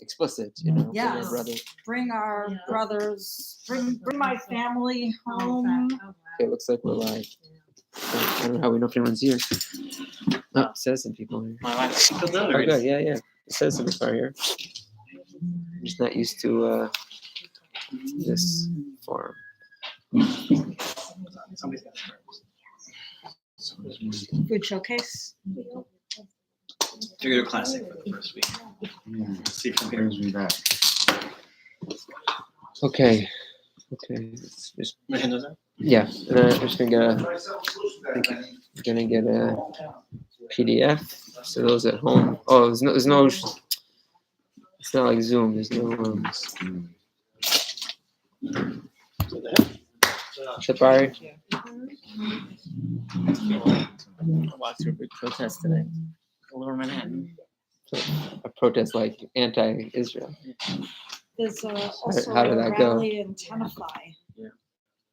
explicit, you know, Yes. for their brother. Bring our brothers. Bring my family home. Okay, looks like we're live. I don't know how we know if anyone's here. Oh, it says some people here. My wife. Oh, good. Yeah. It says some people are here. I'm just not used to this forum. Food showcase. Figure classic for the first week. See from here. Okay. Let's just My hand does that? yeah. And then I'm just gonna get a PDF. So those at home. Oh, there's no. It's not like Zoom. There's no. Shabari. Watch your big protest today. Lower Manhattan. A protest like anti-Israel. There's also How did a that go? rally in Tenafly.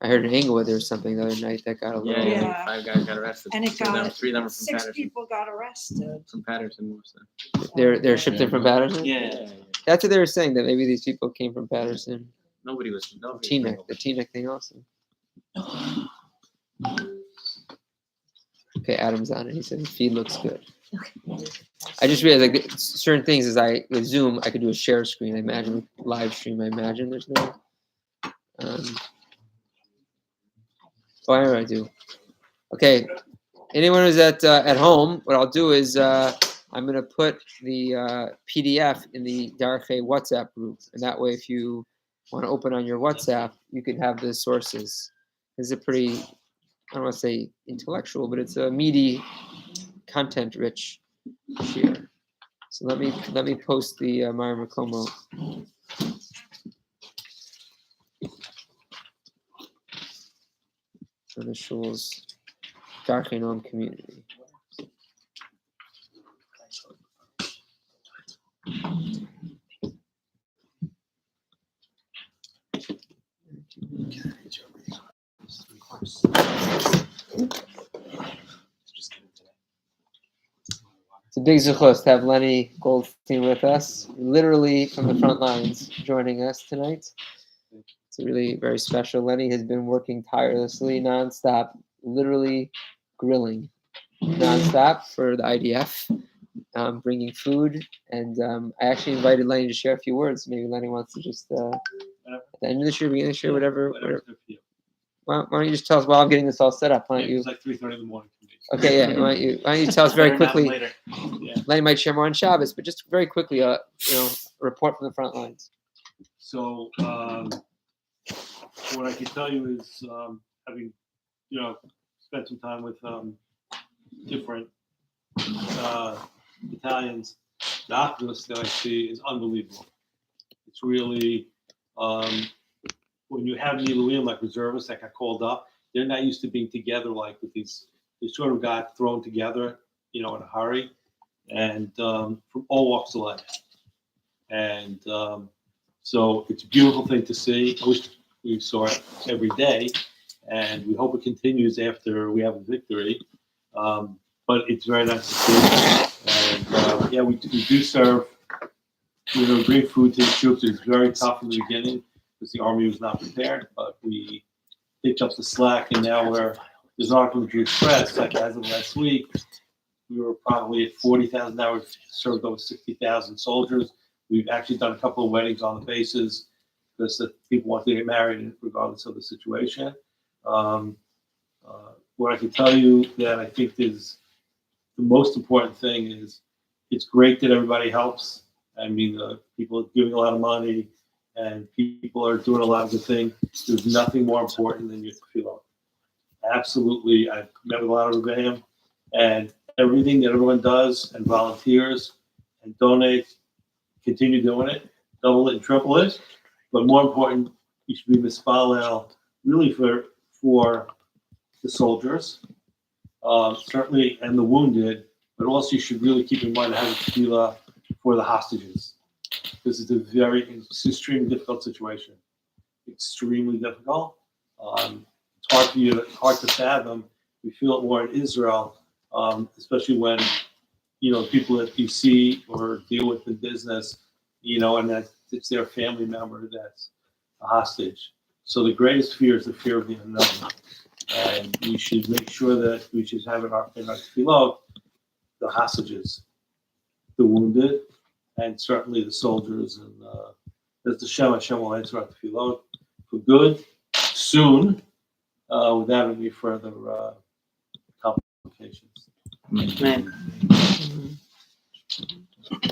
I heard in Inglewood there was something the other night that got a little. Yeah. 5 guys got arrested. And it got three of them were from 6 Patterson. people got arrested. From Patterson. They're shipped in from Patterson. Yeah. That's what they were saying, that maybe these people came from Patterson. Nobody was. Teaneck, the Teaneck thing also. Okay, Adam's on it. He said the feed looks good. I just realized like certain things with Zoom I could do a share screen. I imagine with live stream. I imagine there's no. Why do I do? Okay, anyone who's at home, what I'll do is I'm gonna put the PDF in the Darche WhatsApp group, and that way, if you want to open on your WhatsApp, you can have the sources. This is a pretty, I don't want to say intellectual, but it's a meaty, content-rich share. So let me post the Mara Makomo. For the shul's Darche Noam community. It's a big zuchos to have Lenny Goldstein with us, literally from the front lines, joining us tonight. It's really very special. Lenny has been working tirelessly, nonstop, literally grilling nonstop for the IDF, bringing food. And I actually invited Lenny to share a few words. Maybe Lenny wants to just, at the end of the year, beginning of the year, whatever. Why don't you just tell us while I'm getting this all set up? Why don't you? It's like 3:30 in the morning. Okay, yeah. Why don't you tell us very quickly? Yeah. Lenny might share more on Shabbos, but just very quickly, a report from the front lines. So what I can tell you is having spent some time with different battalions, the optimism that I see is unbelievable. It's really when you have Miluim like reservists that got called up, they're not used to being together like with these. They sort of got thrown together, in a hurry, and from all walks of life. And so it's a beautiful thing to see. I wish we saw it every day, and we hope it continues after we have a victory. But it's very nice to see. And we do serve, bring food to the troops. It was very tough in the beginning because the Army was not prepared, but we picked up the slack, and now there's an article in the Jewish press, like as of last week, we were probably at 40,000 hours, served over 60,000 soldiers. We've actually done a couple of weddings on the bases because the people want to get married regardless of the situation. What I can tell you that I think is the most important thing is it's great that everybody helps. I mean, people are giving a lot of money and people are doing a lot of good things. There's nothing more important than your tefillah. Absolutely. I've met with a lot of Rebbeim, and everything that everyone does and volunteers and donates, continue doing it, double it and triple it. But more important, you should be mispalel really for the soldiers, certainly, and the wounded, but also you should really keep in mind having tefillah for the hostages. This is it's an extremely difficult situation. Extremely difficult. It's hard to fathom. We feel it more in Israel, especially when, people that you see or deal with in business, and that it's their family member that's a hostage. So the greatest fear is the fear of the unknown. And we should make sure that we should have in our tefillot the hostages, the wounded, and certainly the soldiers. And as the Hashem will answer our tefillot for good, soon, without any further complications. Man.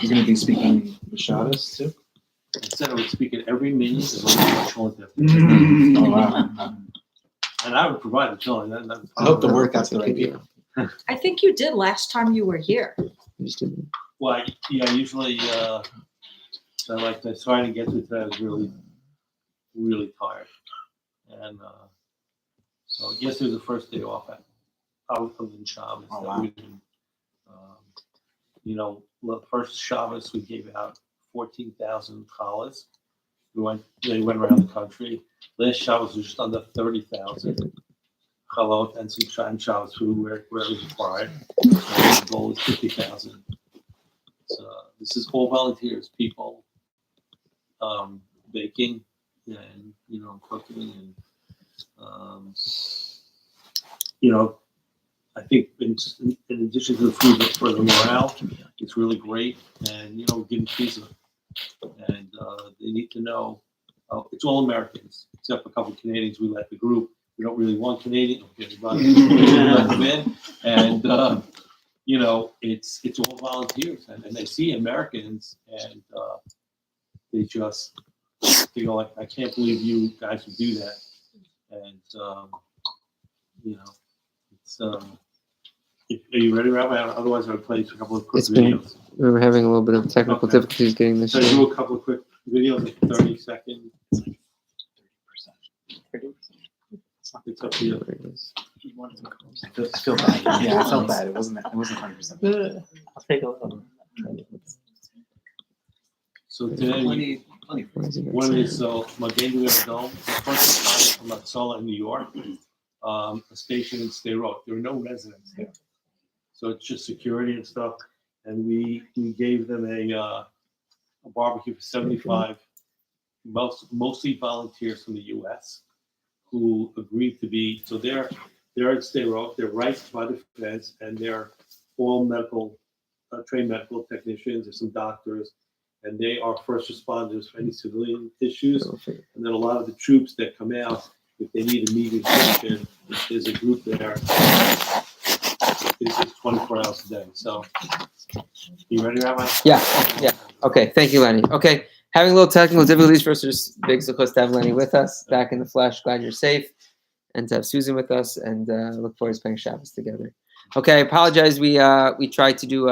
You're going to be speaking the Shabbos too? I said I would speak at every meeting as long as I told them. Oh, wow. And I would provide the telling. I hope the word got to the right people. I think you did last time you were here. Well, usually I trying to get to today. I was really, really tired. And so yesterday was the first day off. I was in Shabbos. Oh, wow. The first Shabbos we gave out 14,000 challahs. They went around the country. Last Shabbos was just under 30,000 chalot and some shine Shabbos food where it was required. And the goal is 50,000. So this is all volunteers, people baking and cooking and I think in addition to the food, for the morale, it's really great. And getting pizza, and they need to know it's all Americans except for a couple of Canadians. We let the group. We don't really want Canadians. We let them in, and it's all volunteers, and they see Americans, and they go like, I can't believe you guys would do that, and it's. Are you ready, Rabbi? Otherwise, I would play a couple of quick videos. We were having a little bit of technical difficulties getting this. So I do a couple of quick videos, like 30 seconds. 30%. It's up to you. I feel bad. Yeah, I felt bad. It wasn't 100%. I'll take a little. So today, one is Magen David Dome, the first time from Matzola in New York, a station in Sderot. There are no residents there. So it's just security and stuff. And we gave them a barbecue for 75, mostly volunteers from the U.S. who agreed to be. So they're at Sderot. They're right by the fence, and they're all trained medical technicians. There's some doctors, and they are first responders for any civilian issues. And then a lot of the troops that come out, if they need immediate attention, there's a group there. It's 24 hours a day. So, you ready, Rabbi? Yeah. Okay, thank you, Lenny. Okay, having a little technical difficulties first. Just big sukkos to have Lenny with us, back in the flesh. Glad you're safe, and to have Susan with us, and look forward to spending Shabbos together. Okay, I apologize. We tried to do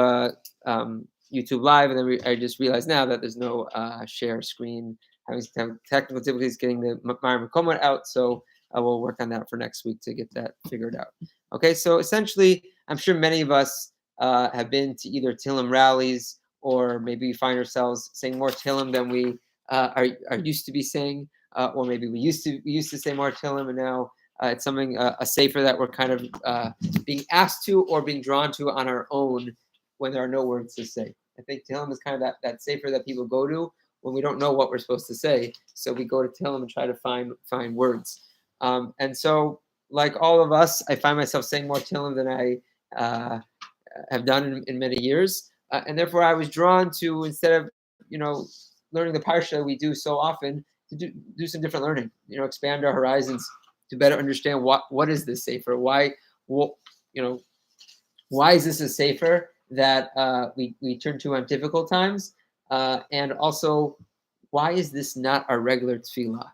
YouTube Live, and then I just realized now that there's no share screen. Having technical difficulties getting the Myra McComber out, so I will work on that for next week to get that figured out. Okay, so essentially, I'm sure many of us have been to either Tehillim rallies, or maybe we find ourselves saying more Tehillim than we are used to be saying, or maybe we used to say more Tehillim, and now it's something a sefer that we're kind of being asked to or being drawn to on our own when there are no words to say. I think Tehillim is kind of that sefer that people go to when we don't know what we're supposed to say, so we go to Tehillim and try to find words. And so, like all of us, I find myself saying more Tehillim than I have done in many years, and therefore I was drawn to, instead of learning the parsha we do so often, to do some different learning. Expand our horizons to better understand what is this sefer? Why is this a sefer that we turn to on difficult times? And also, why is this not our regular tefillah?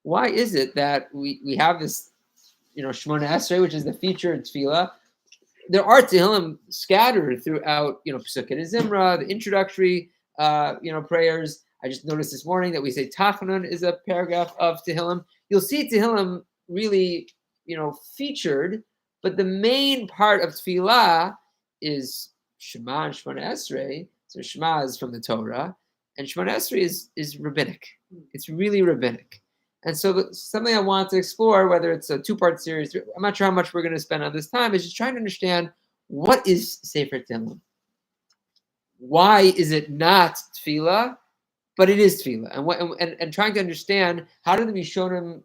Why is it that we have this, Shemona Esrei, which is the featured tefillah? There are Tehillim scattered throughout, Pesukei Zimra, the introductory, prayers. I just noticed this morning that we say Tachanun is a paragraph of Tehillim. You'll see Tehillim really, featured, but the main part of tefillah is Shema and Shemona Esrei. So Shema is from the Torah, and Shemona Esrei is rabbinic. It's really rabbinic. And so something I want to explore, whether it's a two-part series, I'm not sure how much we're going to spend on this time, is just trying to understand, what is Sefer Tehillim? Why is it not tefillah, but it is tefillah, and trying to understand how did the Rishonim,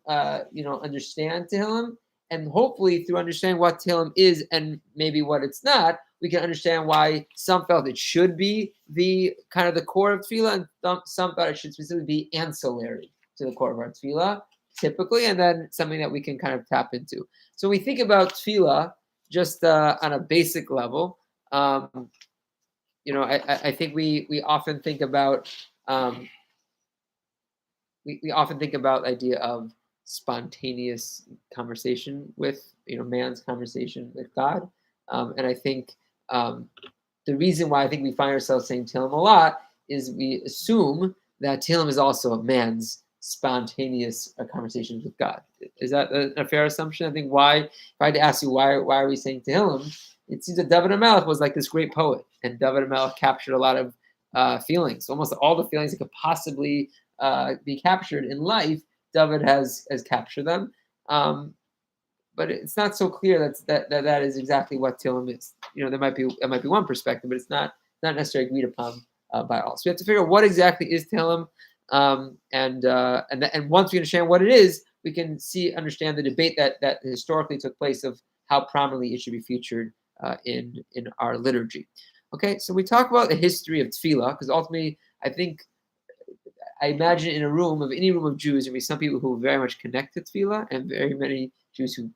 understand Tehillim, and hopefully through understanding what Tehillim is and maybe what it's not, we can understand why some felt it should be the kind of the core of tefillah, and some thought it should specifically be ancillary to the core of our tefillah, typically, and then something that we can kind of tap into. So we think about tefillah just on a basic level. I think we often think about we often think about the idea of spontaneous conversation with man's conversation with God, and I think the reason why I think we find ourselves saying Tehillim a lot is we assume that Tehillim is also a man's spontaneous conversations with God. Is that a fair assumption? I think if I had to ask you why are we saying Tehillim, it seems that David HaMelech was like this great poet, and David HaMelech captured a lot of feelings, almost all the feelings that could possibly be captured in life. David has captured them, but it's not so clear that is exactly what Tehillim is. There might be one perspective, but it's not necessarily agreed upon by all. So we have to figure out what exactly is Tehillim, and once we understand what it is, we can understand the debate that historically took place of how prominently it should be featured in our liturgy. Okay, so we talk about the history of tefillah, because ultimately, I imagine in any room of Jews, there'll be some people who very much connect to tefillah, and very many Jews who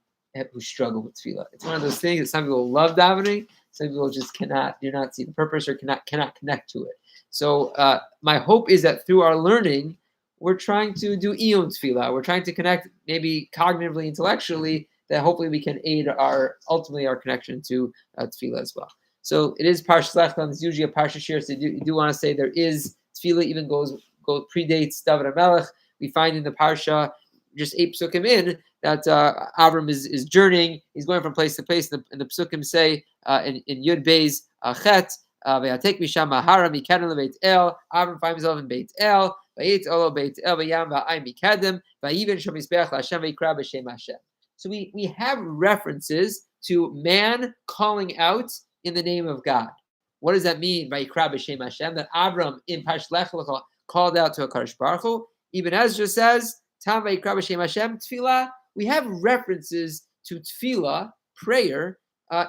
struggle with tefillah. It's one of those things that some people love davening, some people just do not see the purpose or cannot connect to it. So my hope is that through our learning, we're trying to do iyun tefillah. We're trying to connect maybe cognitively, intellectually, that hopefully we can aid ultimately our connection to tefillah as well. So it is Parshas Lech Le'am. It's usually a Parsha Shir. So you do want to say there is tefillah even predates David HaMelech. We find in the Parsha, just 8 psukim in, that Avram is journeying. He's going from place to place. And the psukim say in Yud Beis Chet, V'yatek misham mahara mikadem leBeit El. Avram finds himself in Beit El. V'yetz olo Beit El v'yam v'ay mikadem. V'yiven shel mizbeach LaHashem v'yikra b'shem Hashem. So we have references to man calling out in the name of God. What does that mean? V'yikra b'shem Hashem. That Avram in Parshas Lech Lecha called out to HaKadosh Baruch Hu. Even Ezra says, Tam v'yikra b'shem Hashem tefillah. We have references to tefillah, prayer,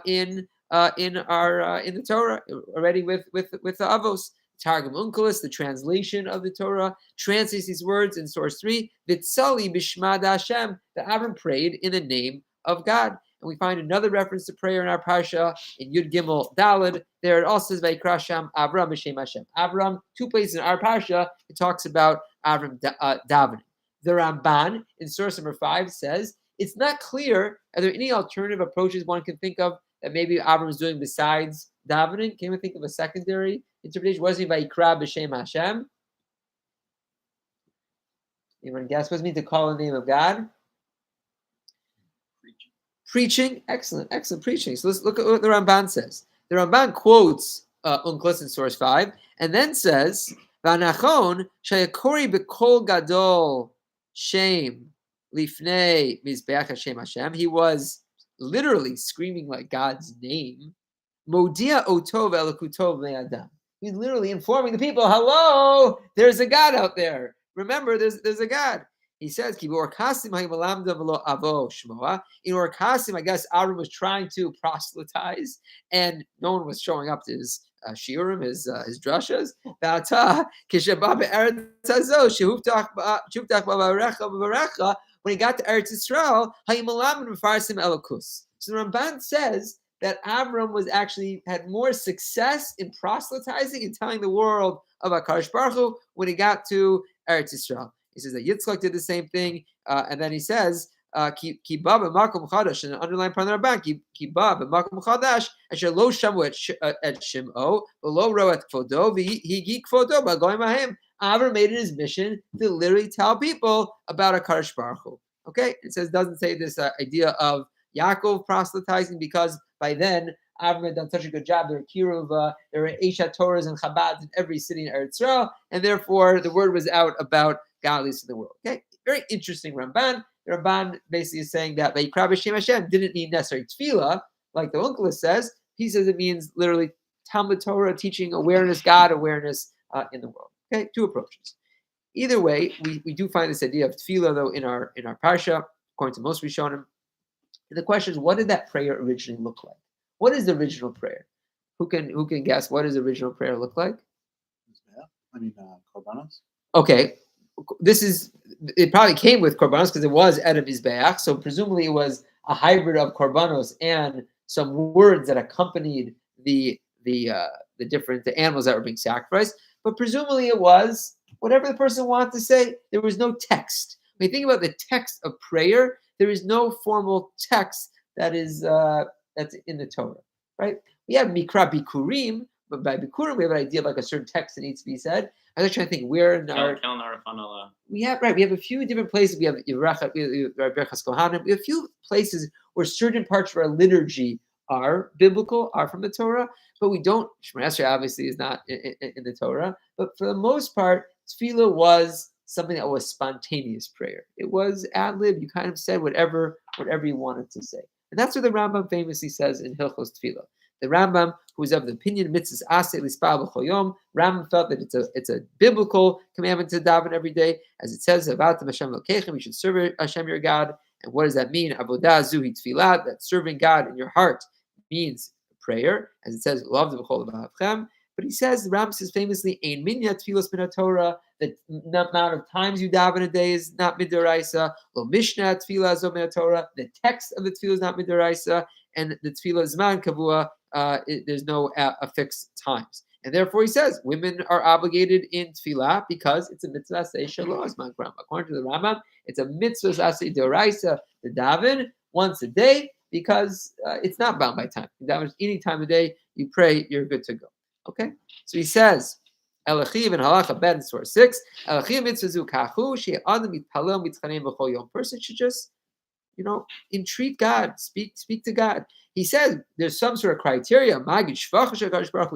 in the Torah already with the Avos. Targum Onkelos, the translation of the Torah, translates these words in source 3. Vitzali b'shmad Hashem, that Avram prayed in the name of God. And we find another reference to prayer in our parsha in Yud Gimel Daled. There it also says Vayikra Sham Avram b'shem Hashem. Avram, 2 places in our parsha, it talks about Avram davening. The Ramban in source number 5 says it's not clear. Are there any alternative approaches one can think of that maybe Avram is doing besides davening? Can we think of a secondary interpretation? What does it mean by Yikra b'shem Hashem? Anyone guess? What does it mean to call the name of God? Preaching. Excellent preaching. So let's look at what the Ramban says. The Ramban quotes Onkelos in source 5, and then says, V'anachon shayakori b'kol gadol shem lifnei mizbeach Hashem Hashem. He was literally screaming like God's name. Modia otov elokutov le'adam. He's literally informing the people, hello, there's a God out there. Remember, there's a God. He says, in Orkasim, I guess Avram was trying to proselytize, and no one was showing up to his shiurim, his drashas. When he got to Eretz Yisrael, so the Ramban says that Avram had more success in proselytizing and telling the world about HaKadosh Baruch Hu when he got to Eretz Yisrael. He says that Yitzchak did the same thing, and then he says, "Ki ba b'makom chadash," and underline part of the Ramban, "Ki ba b'makom chadash asher lo shamu et shim'o v'lo ro et kvodo v'higi kvodo b'goyim ahem." Avram made it his mission to literally tell people about HaKadosh Baruch Hu. Okay, doesn't say this idea of Yaakov proselytizing, because by then Avram had done such a good job. There were Kiruv, there were Eshat Torahs and Chabad in every city in Eretz Yisrael, and therefore the word was out about godliness in the world. Okay, very interesting Ramban. The Ramban basically is saying that Vayikra b'shem Hashem didn't mean necessarily tefillah, like the Onkelos says. He says it means literally Talmud Torah, teaching awareness, God awareness in the world. Okay, two approaches. Either way, we do find this idea of tefillah though in our parsha, according to most Rishonim. And the question is, what did that prayer originally look like? What is the original prayer? Who can guess what does the original prayer look like? Korbanos. Okay, it probably came with korbanos because it was Edom Mizbeach, so presumably it was a hybrid of korbanos and some words that accompanied the different animals that were being sacrificed. But presumably it was whatever the person wanted to say. There was no text. When you think about the text of prayer, there is no formal text that is that's in the Torah, right? We have Mikra Bikurim, but by Bikurim we have an idea of like a certain text that needs to be said. I was trying to think where in our we have a few different places. We have Berachas Kohanim. We have a few places where certain parts of our liturgy are biblical, are from the Torah, but we don't. Shemona Esrei obviously is not in the Torah, but for the most part, tefillah was something that was spontaneous prayer. It was ad lib. You kind of said whatever you wanted to say, and that's what the Rambam famously says in Hilchos Tefillah. The Rambam, who is of the opinion mitzvahs aseh lispal b'chol yom, Rambam felt that it's a biblical commandment to daven every day, as it says about the Hashem Lokechem, you should serve Hashem your God. And what does that mean? Avodah zuhi tefillah, that serving God in your heart means prayer, as it says, love the b'chol b'havchem. But he says, the Rambam says famously, ein minya tefillos min Torah, that the amount of times you daven a day is not midoraisa. Lo mishnah tefillah zo min Torah, the text of the tefillah is not midoraisa, and the tefillah zman kavua. There's no fixed times. And therefore he says women are obligated in tefillah because it's a mitzvah say shalom. According to the Rambam, it's a mitzvah say deoraisa to daven once a day because it's not bound by time. You daven any time of day, you pray, you're good to go. Okay? So he says, Elachiv in Halacha Ben Surah 6, Elachiv mitzvah kachu she'adam mitpalel mitchanein b'chol yom. Person should just, entreat God, speak to God. He says there's some sort of criteria. We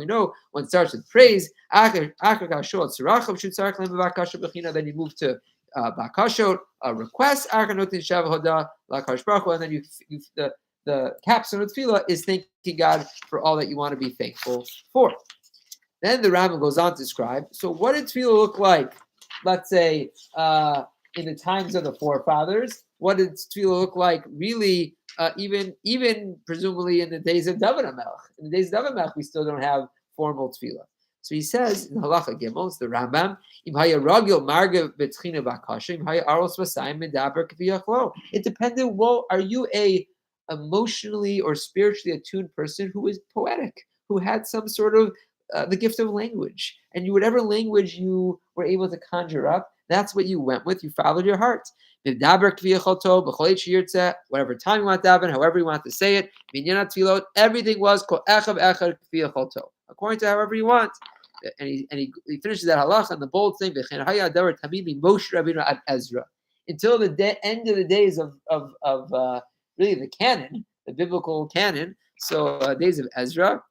know when it starts with praise. Then you move to bakashot, a request. And then the capstone of tefillah is thanking God for all that you want to be thankful for. Then the Rambam goes on to describe. So what did tefillah look like? Let's say in the times of the forefathers. What did tefillah look like? Really. Even presumably in the days of David HaMelech. In the days of David HaMelech, we still don't have formal tefillah. So he says in Halacha Gimel, it's the Rambam, it depended, are you a emotionally or spiritually attuned person who is poetic, who had some sort of the gift of language, and whatever language you were able to conjure up, that's what you went with. You followed your heart. Whatever time you want to daven, however you want to say it, everything was according to however you want. And he finishes that halacha on the bold thing, until the end of the days of really the canon, the biblical canon. So days of Ezra,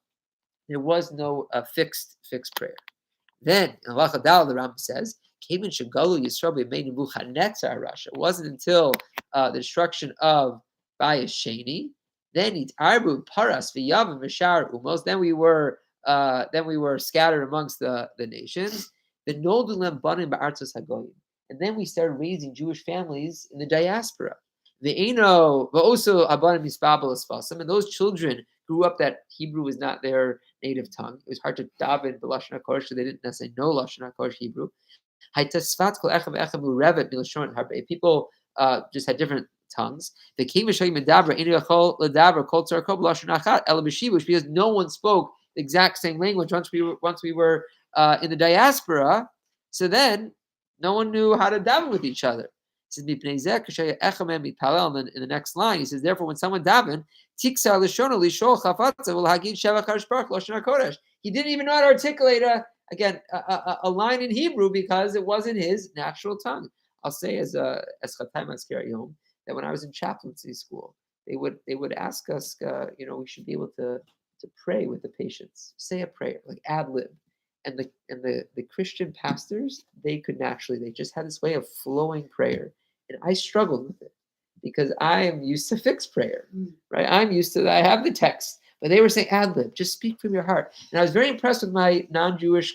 there was no fixed prayer. Then in halacha Dal, the Rambam says, it wasn't until the destruction of Bayis Sheni, then paras v'yavim v'shar umos. Then we were scattered amongst the nations. And then we started raising Jewish families in the diaspora. And those children grew up that Hebrew was not their native tongue. It was hard to daven the Lashon HaKodesh, so they didn't necessarily know Lashon HaKodesh Hebrew. People just had different tongues. Because no one spoke the exact same language once we were in the diaspora. So then no one knew how to daven with each other. He says, and then in the next line, he says, therefore, when someone daven, he didn't even know how to articulate a line in Hebrew because it wasn't his natural tongue. I'll say as Chatay Maskeri Yom that when I was in chaplaincy school, they would ask us, we should be able to pray with the patients, say a prayer like ad lib, and the Christian pastors they just had this way of flowing prayer, and I struggled with it because I am used to fixed prayer, right? I'm used to that. I have the text. But they were saying ad lib, just speak from your heart. And I was very impressed with my non-Jewish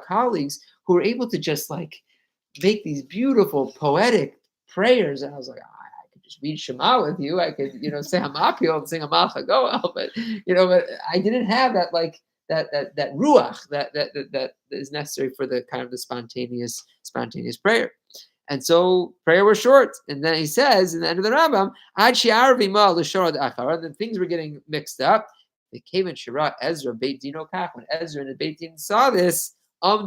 colleagues who were able to just like make these beautiful poetic prayers. And I was like, I could just read Shema with you. I could, say Hamapio and sing a Machagoel, but but I didn't have that like that ruach that is necessary for the kind of the spontaneous prayer. And so prayer was short. And then he says in the end of the Rambam, then things were getting mixed up. They came in Shira, Ezra, Beit Din Okach. When Ezra and the Beit Din saw this, at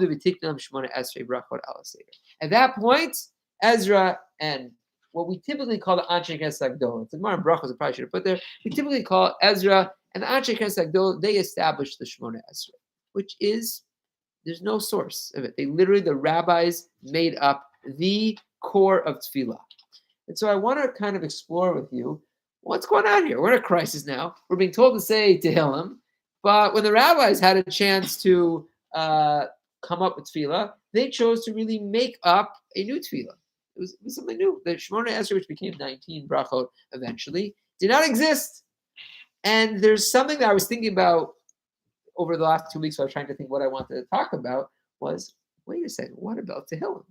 that point, Ezra and what we typically call the Anshe Knesset Agdol, it's more in Brachos, I probably should have put there. We typically call Ezra and the Anshe Knesset Agdol, they established the Shemona Esrei, which is, there's no source of it. The rabbis made up the core of tefillah. And so I want to kind of explore with you what's going on here. We're in a crisis now. We're being told to say Tehillim, but when the rabbis had a chance to come up with tefillah, they chose to really make up a new tefillah. It was something new. The Shemona Esrei, which became 19 brachot eventually, did not exist. And there's something that I was thinking about over the last 2 weeks. I was trying to think what I wanted to talk about was, wait a second, what about Tehillim?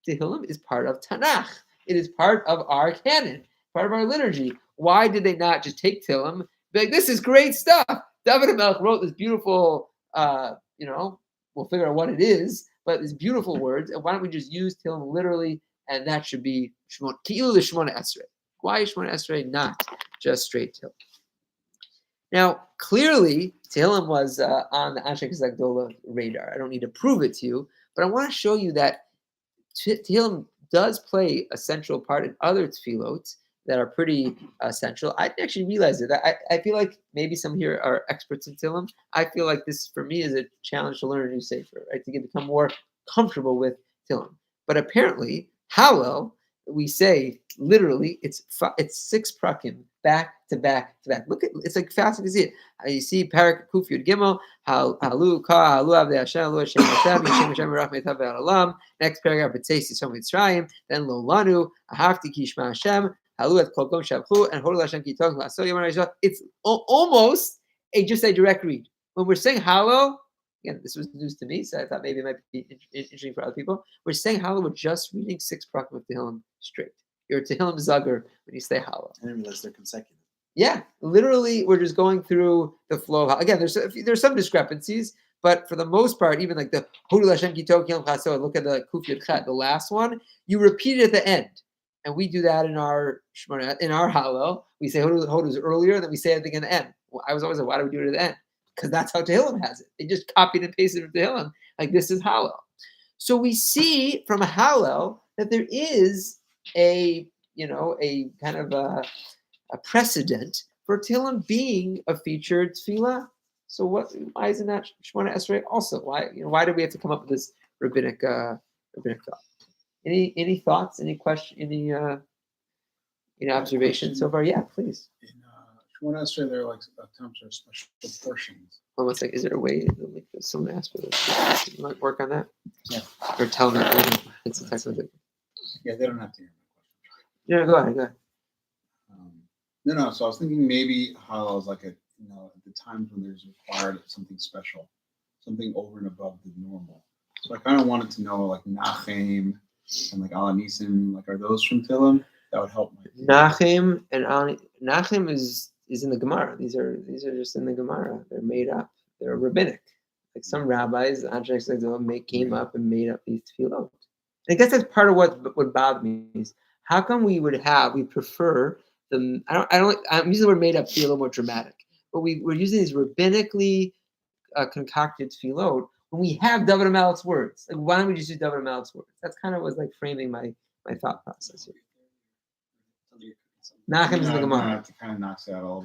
Tehillim is part of Tanakh. It is part of our canon, part of our liturgy. Why did they not just take Tehillim? Be like, this is great stuff. David HaMelech wrote this beautiful, we'll figure out what it is, but these beautiful words. And why don't we just use Tehillim literally? And that should be Ki'ilu the Shemona Esrei. Why Shemona Esrei, not just straight Tehillim? Now, clearly, Tehillim was on the Anshe Knesset Agdola radar. I don't need to prove it to you, but I want to show you that Tehillim does play a central part in other tefillot that are pretty central. I didn't actually realize it. I feel like maybe some here are experts in Tehillim. I feel like this, for me, is a challenge to learn a new sefer, right? To become more comfortable with Tehillim. But apparently, Hallel, we say literally, it's 6 prakim back to back to back. Look at it's like fast to see it. You see Parak Kuf Yud Gimel, Halu Ka Halu Avdei Hashem Halu Hashem Hashem Yishem Hashem Rachmei Tav Olam. Next paragraph it says Yisrael Mitzrayim. Then Lo Lanu Ahavti Kishma Hashem Halu Et Kol Gom Shavchu and Hodol Hashem Ki Tov Laso Yom HaRishon. It's almost just a direct read. When we're saying Hallel, again, this was news to me, so I thought maybe it might be interesting for other people. We're saying Hallel, we're just reading 6 prakim of Tehillim straight. You're a Tehillim Zager when you say Hallel. I didn't realize they're consecutive. Yeah, literally, we're just going through the flow. Again, there's some discrepancies, but for the most part, even like the Hodul Hashem Ki Tov Yom Chaso, look at the Kuf Yud Chet, the last one, you repeat it at the end. And we do that in our Hallel. We say Hodul earlier, then we say it at the end. Well, I was always like, why do we do it at the end? Because that's how Tehillim has it. They just copied and pasted it from Tehillim. Like, this is Hallel. So we see from a Hallel that there is a kind of a precedent for Tehillim being a featured tefillah. So why isn't that Shemona Esrei also? Why do we have to come up with this rabbinic thought? Any thoughts? Any question? Any observations so far? Yeah, please. In Shemona Esrei, there are like attempts or special portions. One second. Is there a way to make this? Someone ask for this. You might work on that. Yeah. Or tell me. It's a technical. Yeah, they don't have to hear my question. Yeah, go ahead. No. So I was thinking maybe Hallel is like at the times when there's required something special, something over and above the normal. So I kind of wanted to know like Nachem and like Ala Nisim, like are those from Tehillim? That would help. Nachem and Nachem is in the Gemara. These are just in the Gemara. They're made up. They're rabbinic. Like some rabbis, came up and made up these tefillot. I guess that's part of what would bother me is how come we prefer them. I'm using the word made up to be a little more dramatic, but we're using these rabbinically concocted tefillot when we have David HaMelech's words. Like, why don't we just use David HaMelech's words? That's kind of was like framing my thought process here. Nachem is in the Gemara. To kind of knocks it out a little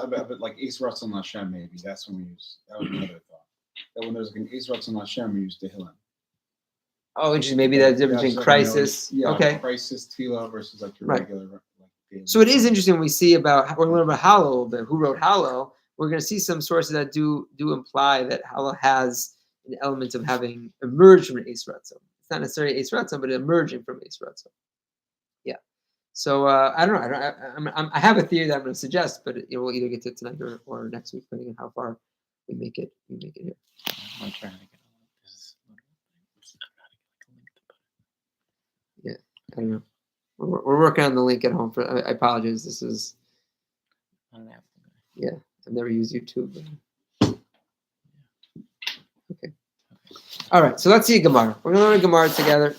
bit. But like Eis Ratzon Hashem, maybe that's when we use. That was another thought. That when there's like an Eis Ratzon Hashem, we use Tehillim. Oh, interesting. Maybe that's the difference between crisis. Okay. Crisis tefillah versus like your regular. So it is interesting when we see about we're learning about Hallel a little bit. Who wrote Hallel? We're going to see some sources that do imply that Hallel has an element of having emerged from Eis Ratzon. It's not necessarily Eis Ratzon, but emerging from Eis Ratzon. Yeah. So I don't know. I have a theory that I'm going to suggest, but we'll either get to it tonight or next week, depending on how far we make it. Here. I'm trying to get this. Yeah, I don't know. We're working on the link at home. I apologize. This is yeah. I've never used YouTube. Okay. All right. So let's see Gemara. We're gonna learn Gemara together.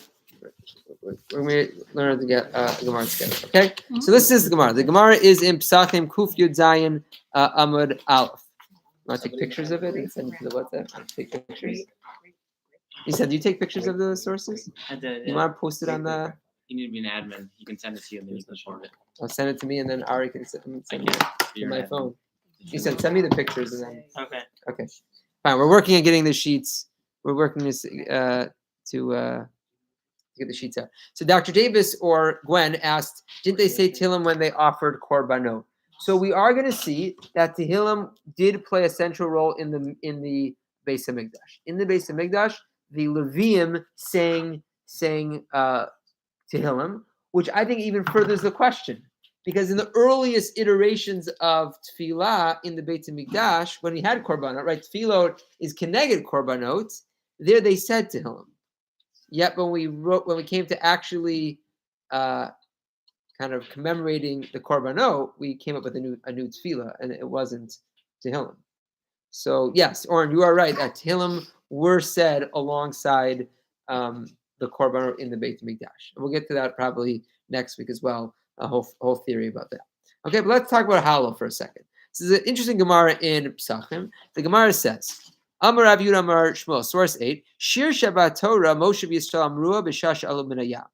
We're going to learn to get Gemara together. Okay. So this is the Gemara. The Gemara is in Psachim Kuf Yud Zayin Amud Aleph. You want to take pictures of it and send it to the WhatsApp? Take pictures. You said, do you take pictures of the sources? I did. You want to post it on the? You need to be an admin. You can send it to you and then you can share it. I'll send it to me and then Ari can send it to You're my an admin. phone. You said, send me the pictures and then. Okay. Okay. Fine. We're working on getting the sheets. We're working this to get the sheets out. So Dr. Davis or Gwen asked, didn't they say Tehillim when they offered korbanot? So we are going to see that Tehillim did play a central role in the Beis Hamikdash. In the Beis Hamikdash, the Leviim sang Tehillim, which I think even furthers the question. Because in the earliest iterations of Tefillah in the Beit HaMikdash, when we had korbanot, right? Tefillot is keneged korbanot. There they said Tehillim. Yet when we came to actually kind of commemorating the korbanot, we came up with a new tefillah, and it wasn't Tehillim. So yes, Oren, you are right that Tehillim were said alongside the korbanot in the Beit Hamikdash, and we'll get to that probably next week as well. A whole theory about that. Okay, but let's talk about Hallel for a second. This is an interesting Gemara in Psachim. The Gemara says. Amar Rav Yehuda Amar Shmuel, source 8. Shir Shabbat Torah Moshe v'Yisrael Amrua b'Shash Alu Min Hayam.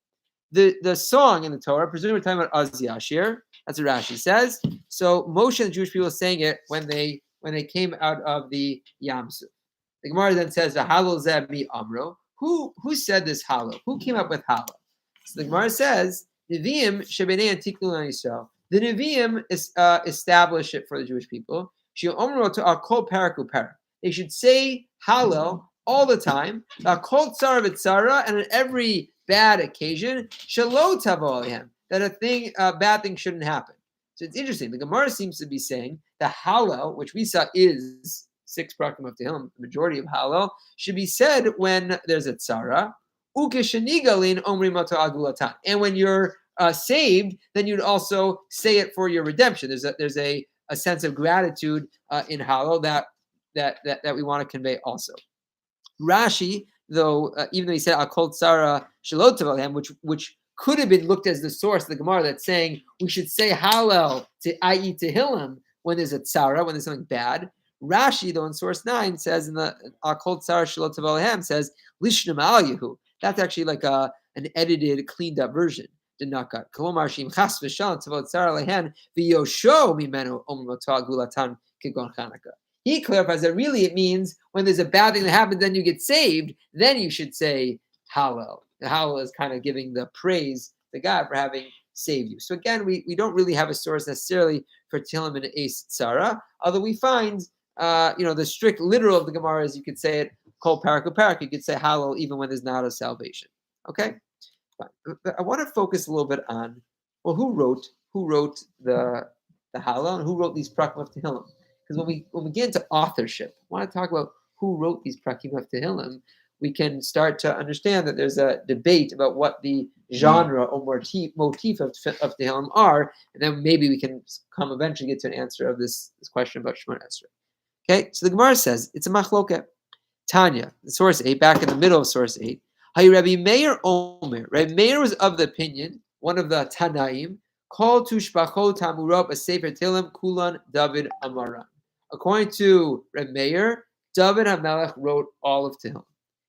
The song in the Torah, presumably we're talking about Az Yashir. That's what Rashi says. So Moshe and the Jewish people sang it when they came out of the Yam Suf. The Gemara then says the Hallel Zeh Mi Amro. Who said this Hallel? Who came up with Hallel? So the Gemara says Neviim Shebnei Antiklu Yisrael. The Neviim establish it for the Jewish people. She Omro to Al Kol Parak Uparak. They should say Hallel all the time. Kol tzara v'tzara, and on every bad occasion, shelo tavo alehem, that a bad thing shouldn't happen. So it's interesting. The Gemara seems to be saying the Hallel, which we saw is 6 prakim of Tehillim, the majority of Hallel, should be said when there's a tzara. Ukeshenigalin omri mato agulatan, and when you're saved, then you'd also say it for your redemption. There's a sense of gratitude in Hallel that we want to convey also. Rashi, though, even though he said Akol Tzara Shalot Tavalhem, which could have been looked as the source of the Gemara that's saying we should say Hallel i.e. Tehillim when there's a tzara, when there's something bad. Rashi, though, in source 9 says in the Akol Tzara Shalot Tavalhem says Lishnim Al Yehu. That's actually like an edited, cleaned up version. Denakat. Kolomar Shim Chas V'Shalom Tavot Tzara Lehen V'Yosho Mimenu Omer Motah Gulatan Kigon Chanukah. He clarifies that really it means when there's a bad thing that happens, then you get saved, then you should say Hallel. The Hallel is kind of giving the praise to God for having saved you. So again, we don't really have a source necessarily for Tehillim and Eis Tzara, although we find, the strict literal of the Gemara is you could say it, Kol Parak Uparak, you could say Hallel even when there's not a salvation. Okay? Fine. I want to focus a little bit on, well, who wrote the Hallel and who wrote these prakim of Tehillim? Because when we get into authorship, I want to talk about who wrote these prakim of Tehillim. We can start to understand that there's a debate about what the genre or motif of Tehillim are, and then maybe we can eventually get to an answer of this question about Shemona Esrei. Okay, so the Gemara says it's a machloket. Tanya, source 8, back in the middle of source 8. Hayi Rabbi Meir Omer. Rabbi Meir was of the opinion, one of the Tanaim, called to Shpachot Tamurot a Sefer Tehillim Kulan David Amaran. According to Rabbi Meir, David HaMelech wrote all of Tehillim.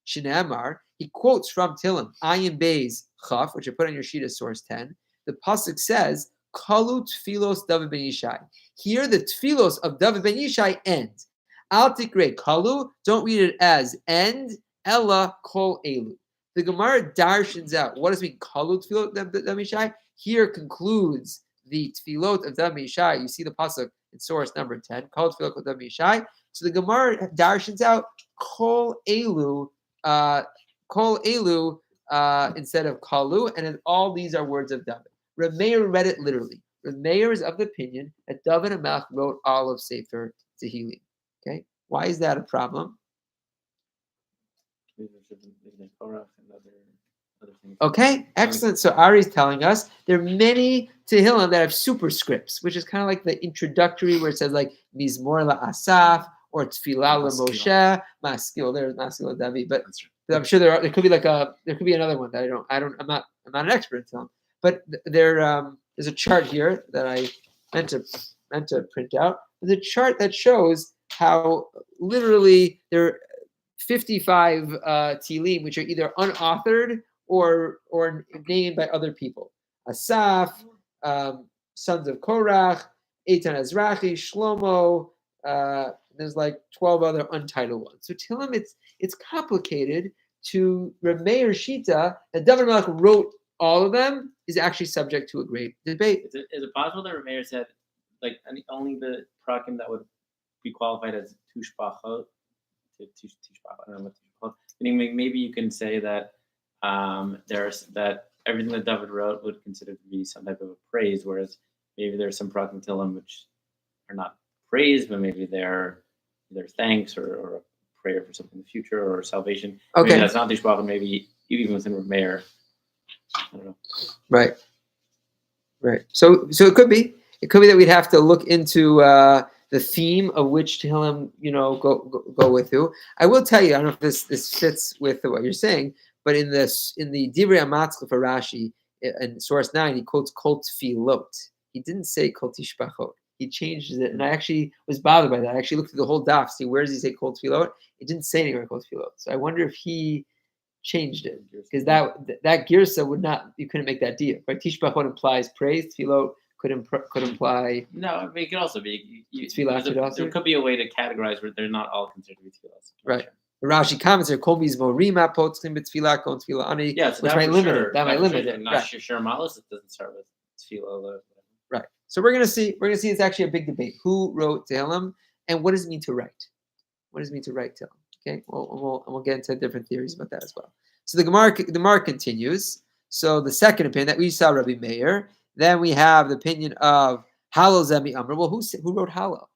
Shneimar, he quotes from Tehillim, Ayin Beis Chaf, which I put on your sheet as source 10. The pasuk says, Kalu Tfilos David ben Yishai. Here the Tfilos of David ben Yishai end. Al Tikre Kalu, don't read it as end, Ella Kol Elu. The Gemara darshans out. What does it mean? Kalu Tfilot David ben Yishai? Here concludes the Tfilot of David ben Yishai. You see the pasuk in source number 10. Kalu Tfilot of David ben Yishai. So the Gemara darshans out Kol Elu, instead of Kalu, and all these are words of David. Rabbi read it literally. Rabbi is of the opinion that David HaMelech wrote all of Sefer Tehillim. Okay, why is that a problem? Okay, excellent. So Ari is telling us there are many Tehillim that have superscripts, which is kind of like the introductory where it says like Mizmor LaAsaf or Tfilah LaMoshe, Maskil. There's Maskil David, but I'm sure there could be there could be another one that I'm not an expert in Tehillim, but there's a chart here that I meant to print out. There's a chart that shows how literally there are 55 Tehillim which are either unauthored or named by other people. Asaf, sons of Korach, Eitan Azrachi, Shlomo. There's like 12 other untitled ones. So Tehillim, it's complicated. To Reb Meir Shita, that David Melech wrote all of them is actually subject to a great debate. Is it possible that Reb Meir said like only the prakim that would be qualified as tushbachot? I don't know what tushbachot. Meaning maybe you can say that that everything that David wrote would consider to be some type of a praise, whereas maybe there's some prakim Tehillim which are not praise, but maybe they're thanks or a prayer for something in the future or salvation. Okay, maybe that's not tushbachot. Maybe even within Reb Meir, I don't know. Right. So it could be that we'd have to look into the theme of which Tehillim go with who. I will tell you, I don't know if this fits with what you're saying, but in the Divrei Amatzcha for Rashi in source 9, he quotes Kol Tfilot. He didn't say Kol Tishbachot. He changed it, and I actually was bothered by that. I actually looked through the whole daf to see where does he say Kol Tfilot. It didn't say anywhere Kol Tfilot. So I wonder if he changed it, because that girsa would not, you couldn't make that deal. Right? Tishbachot implies praise. Tfilot could imply. No, I mean, it could also be. There could be a way to categorize where they're not all considered to be tefillas. Right. Sure. Rashi comments here, Kol Mizmorima potchim b'tfilah, Kol Tfilah ani. Yeah, so which might limit it. That might limit it. Not Shir Malos, it doesn't start with tefillah. Right. So we're gonna see. It's actually a big debate. Who wrote Tehillim, and what does it mean to write? What does it mean to write Tehillim? Okay. We'll get into different theories about that as well. So the Gemara continues. So the second opinion that we saw Rabbi Meir. Then we have the opinion of Hallel Zemi Amr. Well, who wrote Hallel?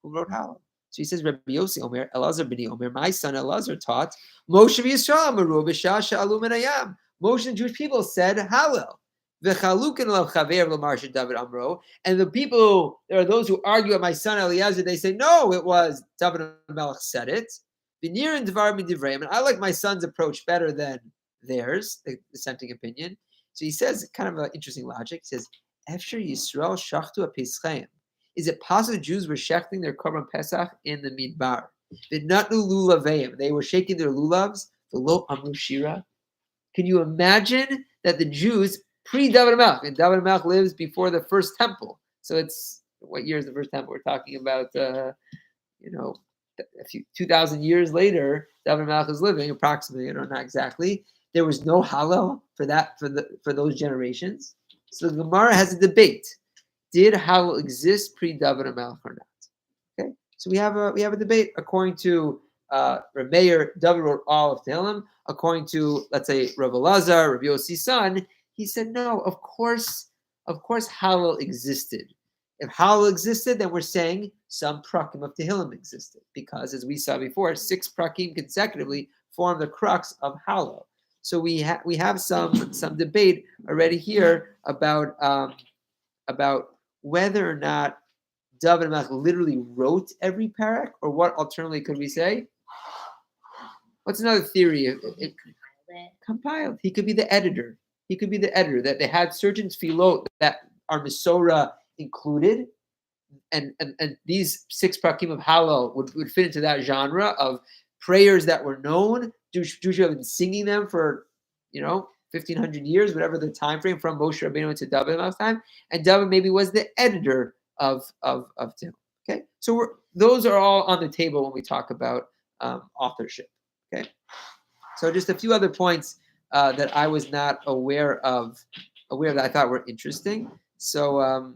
Who wrote Hallel? So he says, Rabbi Yossi Omer, Elazar b'ni Omer, my son Elazar taught, Moshe v'Yisrael Amaru b'shah she'alu min hayam. Moshe and the Jewish people said Hallel. V'chalukin lav chaver l'mar she'David Amro. And the people, there are those who argue at my son Eliezer, they say, no, it was David HaMelech said it. V'nir and Dvar midivreim. And I like my son's approach better than theirs, the dissenting opinion. So he says kind of an interesting logic. He says, Efshar Yisrael shachtu ha-peschaim. Is it possible Jews were shechting their korban pesach in the midbar? V'natnu lulaveim. They were shaking their lulavs. V'lo amru shira. Can you imagine that the Jews pre-David HaMelech, and David HaMelech lives before the first temple. So it's, what year is the first temple? We're talking about, 2,000 years later, David HaMelech is living approximately, not exactly. There was no Hallel for those generations. So the Gemara has a debate: did Hallel exist pre-David HaMelech or not? Okay, so we have a debate. According to Reb Meir, David wrote all of Tehillim. According to, let's say, Rav Elazar, Rabbi Yossi's son, he said no. Of course, Hallel existed. If Hallel existed, then we're saying some prakim of Tehillim existed, because as we saw before, 6 prakim consecutively form the crux of Hallel. So we have some debate already here about whether or not David HaMelech literally wrote every parak, or what alternatively could we say? What's another theory? It compiled. He could be the editor. That they had certain tefillot that are Mesorah included, and these 6 prakim of Hallel would fit into that genre of prayers that were known. Jewish have been singing them for 1,500 years, whatever the time frame from Moshe Rabbeinu to David last time, and David maybe was the editor of Tehillim. Okay, so those are all on the table when we talk about authorship. Okay, so just a few other points that I was not aware of that I thought were interesting. So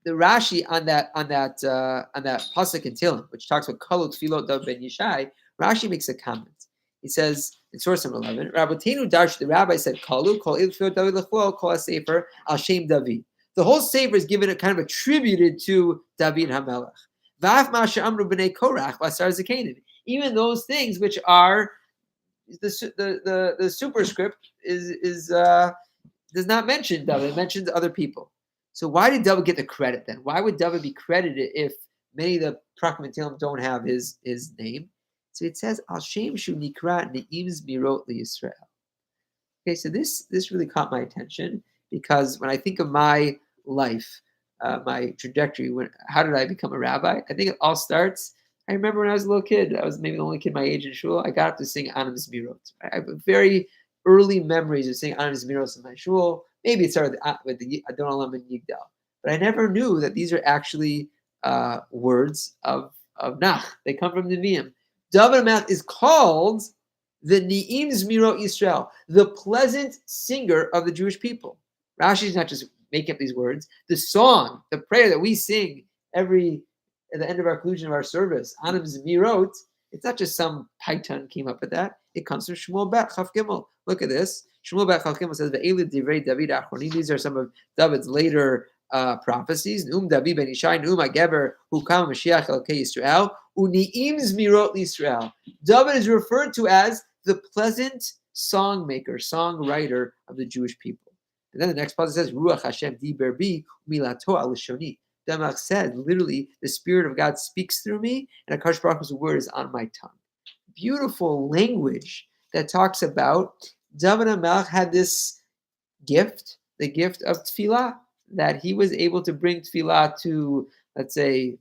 the Rashi on that pasuk in Tehillim, which talks about Kalut Tfilot David ben Yishai, Rashi makes a comment. He says in source number 11, Rabbotenu Darsh, the rabbi said, Kalu, Kol Ilfio David Lechol, Kol Sefer, Al Shem David. The whole sefer is given a kind of attributed to David HaMelech. Va'af Masha Amru B'nei Korach, Vasar Zakanin. Even those things which are the superscript is does not mention David, it mentions other people. So why did David get the credit then? Why would David be credited if many of the Prakim Tehillim don't have his name? So it says, Al Shem Shu Nikra Ne'im Zmirot Yisrael. Okay, so this really caught my attention because when I think of my life, my trajectory, how did I become a rabbi? I think it all starts. I remember when I was a little kid, I was maybe the only kid my age in shul. I got up to sing Anam Zmirot. I have very early memories of singing Anam Zmirot in my shul. Maybe it started with the Adon Olam and Yigdal, but I never knew that these are actually words of Nach. They come from the Nevi'im. David HaMelech is called the Ni'im Zmirot Yisrael, the pleasant singer of the Jewish people. Rashi is not just making up these words. The song, the prayer that we sing at the end of our conclusion of our service, Anam Zmirot, it's not just some Python came up with that. It comes from Shmuel Bet Chaf Gimel. Look at this. Shmuel Bet Chaf Gimel says, "Ve'elu divrei David achronim." These are some of David's later prophecies. David ben Ishai, Geber hukam Mashiach Elkei Yisrael, uni'im zmirot Yisrael. David is referred to as the pleasant songmaker, songwriter of the Jewish people. And then the next passage says, Ruach Hashem diber bi milato al lishoni. David said, literally, the Spirit of God speaks through me, and HaKadosh Baruch Hu's word is on my tongue. Beautiful language that talks about David HaMelech had this gift, the gift of tefillah, that he was able to bring tefillah to, let's say,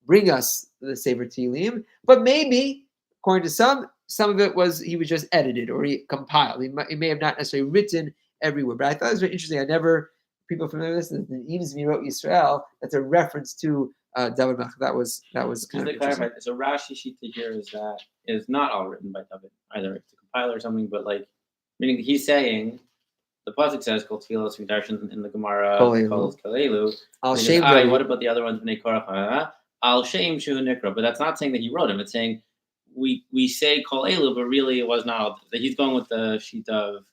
bring us the Sefer Tehillim, but maybe, according to some of it was he was just edited or he compiled. He may have not necessarily written every word, but I thought it was very interesting. People familiar with this, the Ni'im Zmirot Yisrael, that's a reference to David HaMelech. That was kind Just of to interesting. clarify, so Rashi Shita here is not all written by David. Either it's a compiler or something, but meaning he's saying the pasuk says Kol Tfilos V'Darshan in the Gemara Kol Kalelu. Al Shem. What about the other ones? Bnei Korach. Al Shem Shu Nikra. But that's not saying that he wrote him. It's saying we say Kol Elu, but really it was not. He's going with the sheet of.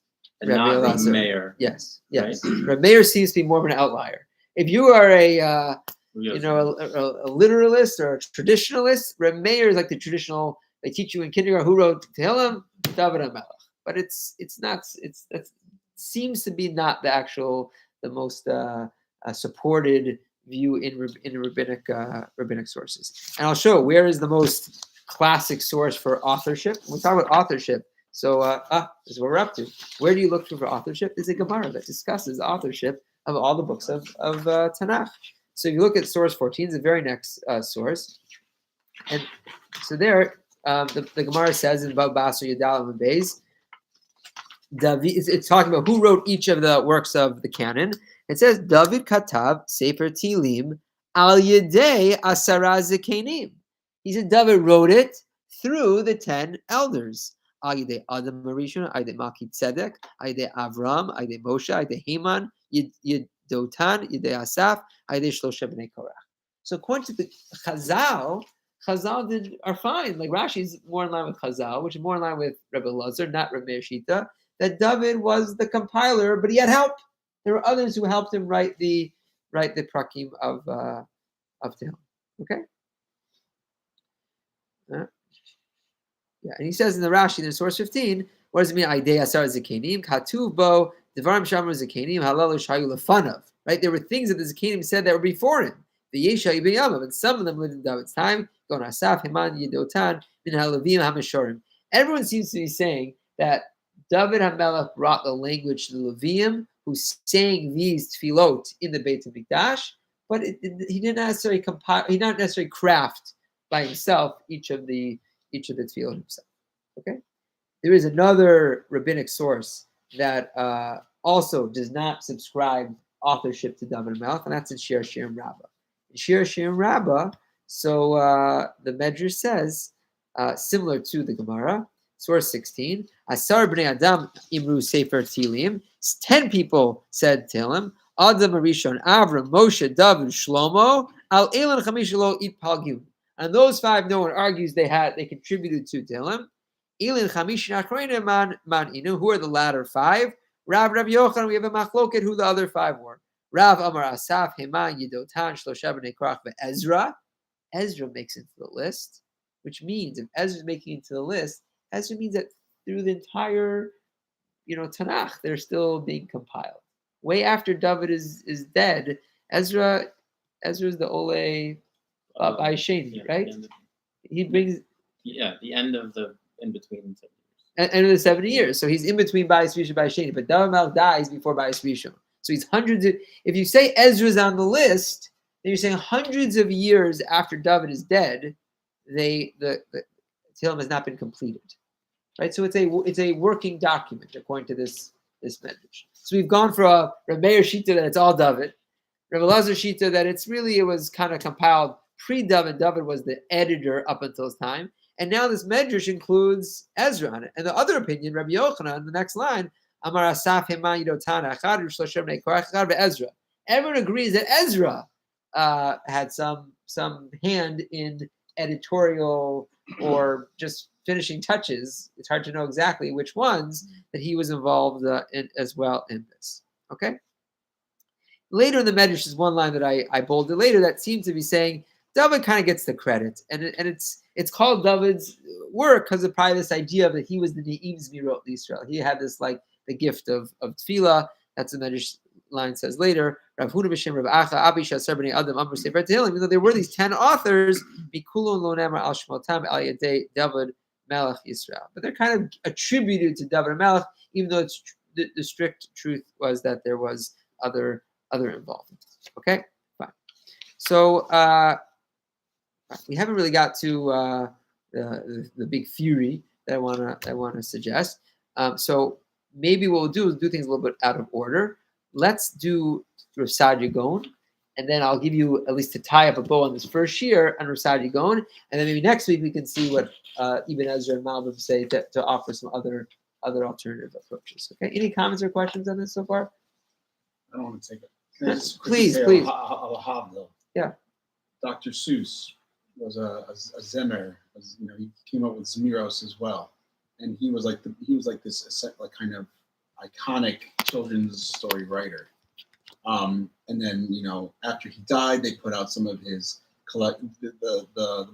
And not Rabbi Meir. Yes. Right? Rabbi Meir seems to be more of an outlier. If you are a literalist or a traditionalist, Rabbi Meir is like the traditional. They teach you in kindergarten who wrote Tehillim, David HaMelech. But it's not. It seems to be not the most supported view in rabbinic sources. And I'll show where is the most classic source for authorship. When we talk about authorship. So this is what we're up to. Where do you look for authorship? There's a Gemara that discusses authorship of all the books of Tanakh. So if you look at source 14, the very next source. And so there, the Gemara says in Bab Basar Yadal and Beis, it's talking about who wrote each of the works of the canon. It says, David Katav Sefer Tilim al Yedei Asara Zekenim. He said David wrote it through the 10 elders. Ayde Adam Marishon, Ayde Maki Tzedek, Ayde Avram, Ayde Moshe, Ayde Haman, Yedotan, Yede Asaf, Ayde Shlosha Bnei Korach. So according to the Chazal are fine. Like Rashi is more in line with Chazal, which is more in line with Rebbe Lazar, not Rebbe Meir Shita, that David was the compiler, but he had help. There were others who helped him write the prakim of Tehillim. Okay. Yeah, and he says in the Rashi, in source 15, what does it mean? Aidei asar zekenim, katuv bo, devarim shamar zekenim, halal shayu lefanav. Right? There were things that the zekenim said that were before him. The Yesha ibn Yamav, and some of them lived in David's time. Gon Asaf, Heman, Yedotan, min halavim hamashorim. Everyone seems to be saying that David HaMelech brought the language to the Levium, who sang these tefillot in the Beit HaMikdash, but he didn't necessarily compile. He did not necessarily craft by himself each of the tefillot himself. Okay, there is another rabbinic source that also does not subscribe authorship to David HaMelech, and that's in Shir Shirim Rabbah. In Shir Shirim Rabbah, so the Medrash says, similar to the Gemara, source 16, Asar b'nei Adam imru sefer Tilim. 10 people said Tehillim. Adam Arishon, Avram, Moshe, David, Shlomo, Al Elan Chamish Lo It Palgim. And those 5, no one argues they contributed to Tehillim. Elin Chamishin Achronim Man Inu. Who are the latter five? Rav Yochanan. We have a machloket who the other five were. Rav Amar Asaf Heman Yidotan Shlosha Bnei Korach Ezra. Ezra makes it into the list, which means if Ezra is making it into the list, Ezra means that through the entire, Tanakh, they're still being compiled. Way after David is dead, Ezra is the Ole Baisheni, right? He brings the end of the in between. End of the 70 years. So he's in between Bayis Rishon and Bayis Sheni, but David Melech dies before Bayis Rishon. So he's hundreds of. If you say Ezra's on the list, then you're saying hundreds of years after David is dead, the Tehillim has not been completed, right? So it's a working document according to this medrash. So we've gone for a Rabbi Shita that it's all David, Rabbi Lazar Shita that it was kind of compiled pre-David. David was the editor up until his time, and now this medrash includes Ezra on it. And the other opinion, Rabbi Yochanan, the next line, Amar Asaf Heman Yidotana Echad Shlosha Bnei Korach Echad Ezra. Everyone agrees that Ezra had some hand in editorial or just finishing touches. It's hard to know exactly which ones that he was involved in as well in this. Okay. Later in the Medrash is one line that I bolded later that seems to be saying David kind of gets the credit, and it's called David's work because of probably this idea of that he was the Ne'im Zmirot Israel. He had this like the gift of tefillah. That's the Medrash line says later. Rav Huna b'Shem Rav Acha Abi Shasar B'nei Adam Amr Sefer Tehillim. Even though there were these 10 authors, Bikulon Lo Nemar Al Shmotam Al Yadei David Melech Yisrael, but they're kind of attributed to David Melech, even though it's the strict truth was that there was other involvement. Okay, fine. So we haven't really got to the big theory that I wanna suggest. So maybe what we'll do is do things a little bit out of order. Let's do Rav Sadia Gaon, and then I'll give you at least to tie up a bow on this first year on Rav Sadia Gaon, and then maybe next week we can see what Ibn Ezra and Malbim say to offer some other alternative approaches. Okay, any comments or questions on this so far? I don't want to take it. Can I just quickly Please, say please. a Havdil? Yeah. Dr. Seuss was a Zemer. He came up with Zmiros as well, and he was like this like kind of iconic children's story writer. And then after he died, they put out some of his the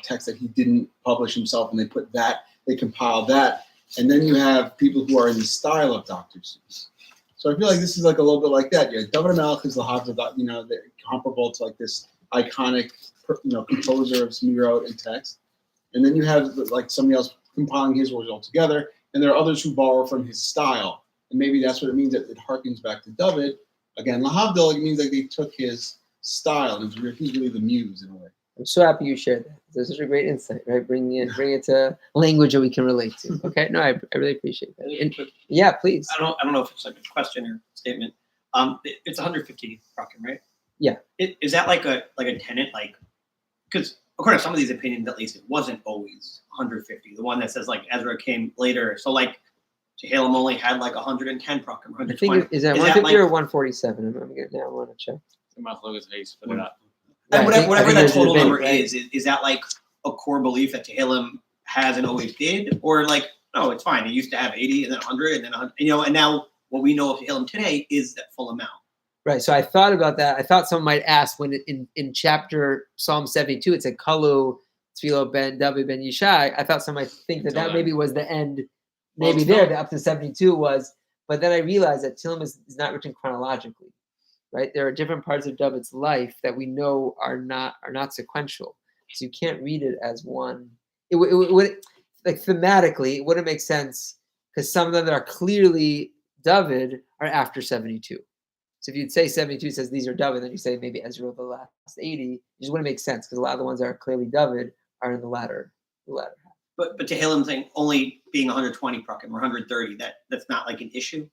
text that he didn't publish himself, and they compiled that, and then you have people who are in the style of Dr. Seuss. So I feel like this is like a little bit like that. Yeah, David Melech is the Havdil, they're comparable to like this iconic, composer of Zmirot and text, and then you have like somebody else compiling his words all together, and there are others who borrow from his style, and maybe that's what it means that it harkens back to David. Again, Lahavdil, it means like they took his style, and he's really the muse in a way. I'm so happy you shared that. That's such a great insight, right? Bring it to language that we can relate to. Okay, no, I really appreciate that. And, yeah, please. I don't know if it's like a question or statement. It's 150 Rakim, right? Yeah. Is that like a tenet? Like, because according to some of these opinions, at least, it wasn't always 150. The one that says like Ezra came later, so like Tehillim only had like 110 Rakim, 120. I think is that 150 or 147? I'm getting now. I want to check. And whatever that total number right? is that like a core belief that Tehillim has and always did, or like no, it's fine. It used to have 80 and then 100 and then 100, and now what we know of Tehillim today is that full amount. Right. So I thought about that. I thought someone might ask when in chapter Psalm 72 it said Kalu Tfilo ben David ben Yishai. I thought someone might think that maybe was the end. Maybe that up to 72 was, but then I realized that Tehillim is not written chronologically. Right, there are different parts of David's life that we know are not sequential, so you can't read it as one. It would like thematically, it wouldn't make sense because some of them that are clearly David are after 72. So if you'd say 72 says these are David, then you say maybe Ezra the last 80. It just wouldn't make sense because a lot of the ones that are clearly David are in the latter half. But Tehillim saying only being 120 Rakim or 130, that's not like an issue.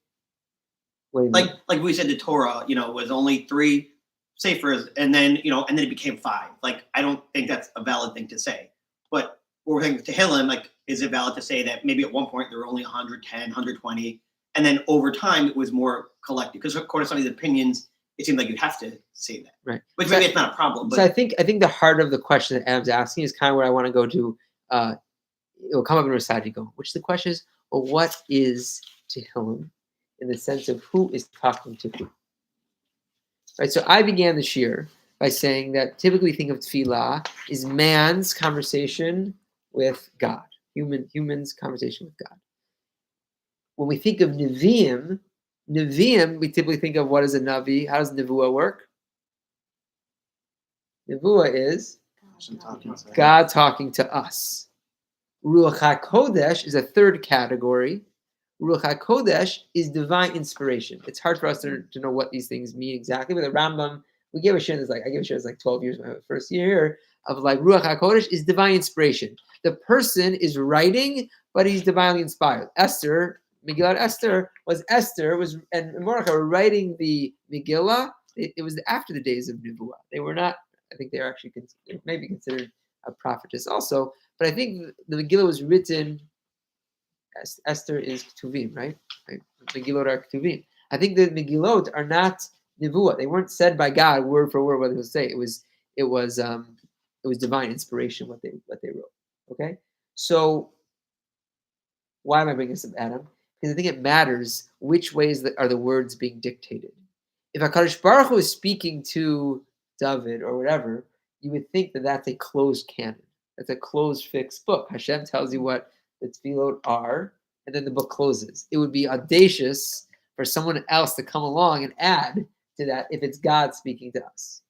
Like we said, the Torah, was only 3 sefers, and then it became 5. Like I don't think that's a valid thing to say. But what we're saying with Tehillim, like, is it valid to say that maybe at one point there were only 110, 120, and then over time it was more collective? Because according to some of these opinions, it seems like you have to say that, right? Which maybe it's not a problem. But so I think the heart of the question that Adam's asking is kind of where I want to go to. it will come up in Rasadi Gon, which the question is, well, what is Tehillim in the sense of who is talking to who? Right. So I began this year by saying that typically we think of tefillah is man's conversation with God, human's conversation with God. When we think of Nevi'im, we typically think of what is a Navi. How does Nevuah work? Nevuah is God talking to us. Ruach HaKodesh is a third category. Ruach HaKodesh is divine inspiration. It's hard for us to know what these things mean exactly, but the Rambam, I gave a share this like 12 years, my first year of like Ruach HaKodesh is divine inspiration. The person is writing, but he's divinely inspired. Megillat Esther and Mordechai were writing the Megillah. It was after the days of Nevuah. They were not, I think they're actually maybe considered a prophetess also, but I think the Megillah was written, Esther is Ketuvim, right? Megillot are Ketuvim. I think the Megillot are not Nevuah. They weren't said by God word for word what they would say. It was divine inspiration what they wrote. Okay, so why am I bringing this up, Adam? Because I think it matters which ways are the words being dictated. If HaKadosh Baruch Hu is speaking to David or whatever, you would think that that's a closed canon. That's a closed, fixed book. Hashem tells you what the tefillot are, and then the book closes. It would be audacious for someone else to come along and add to that if it's God speaking to us.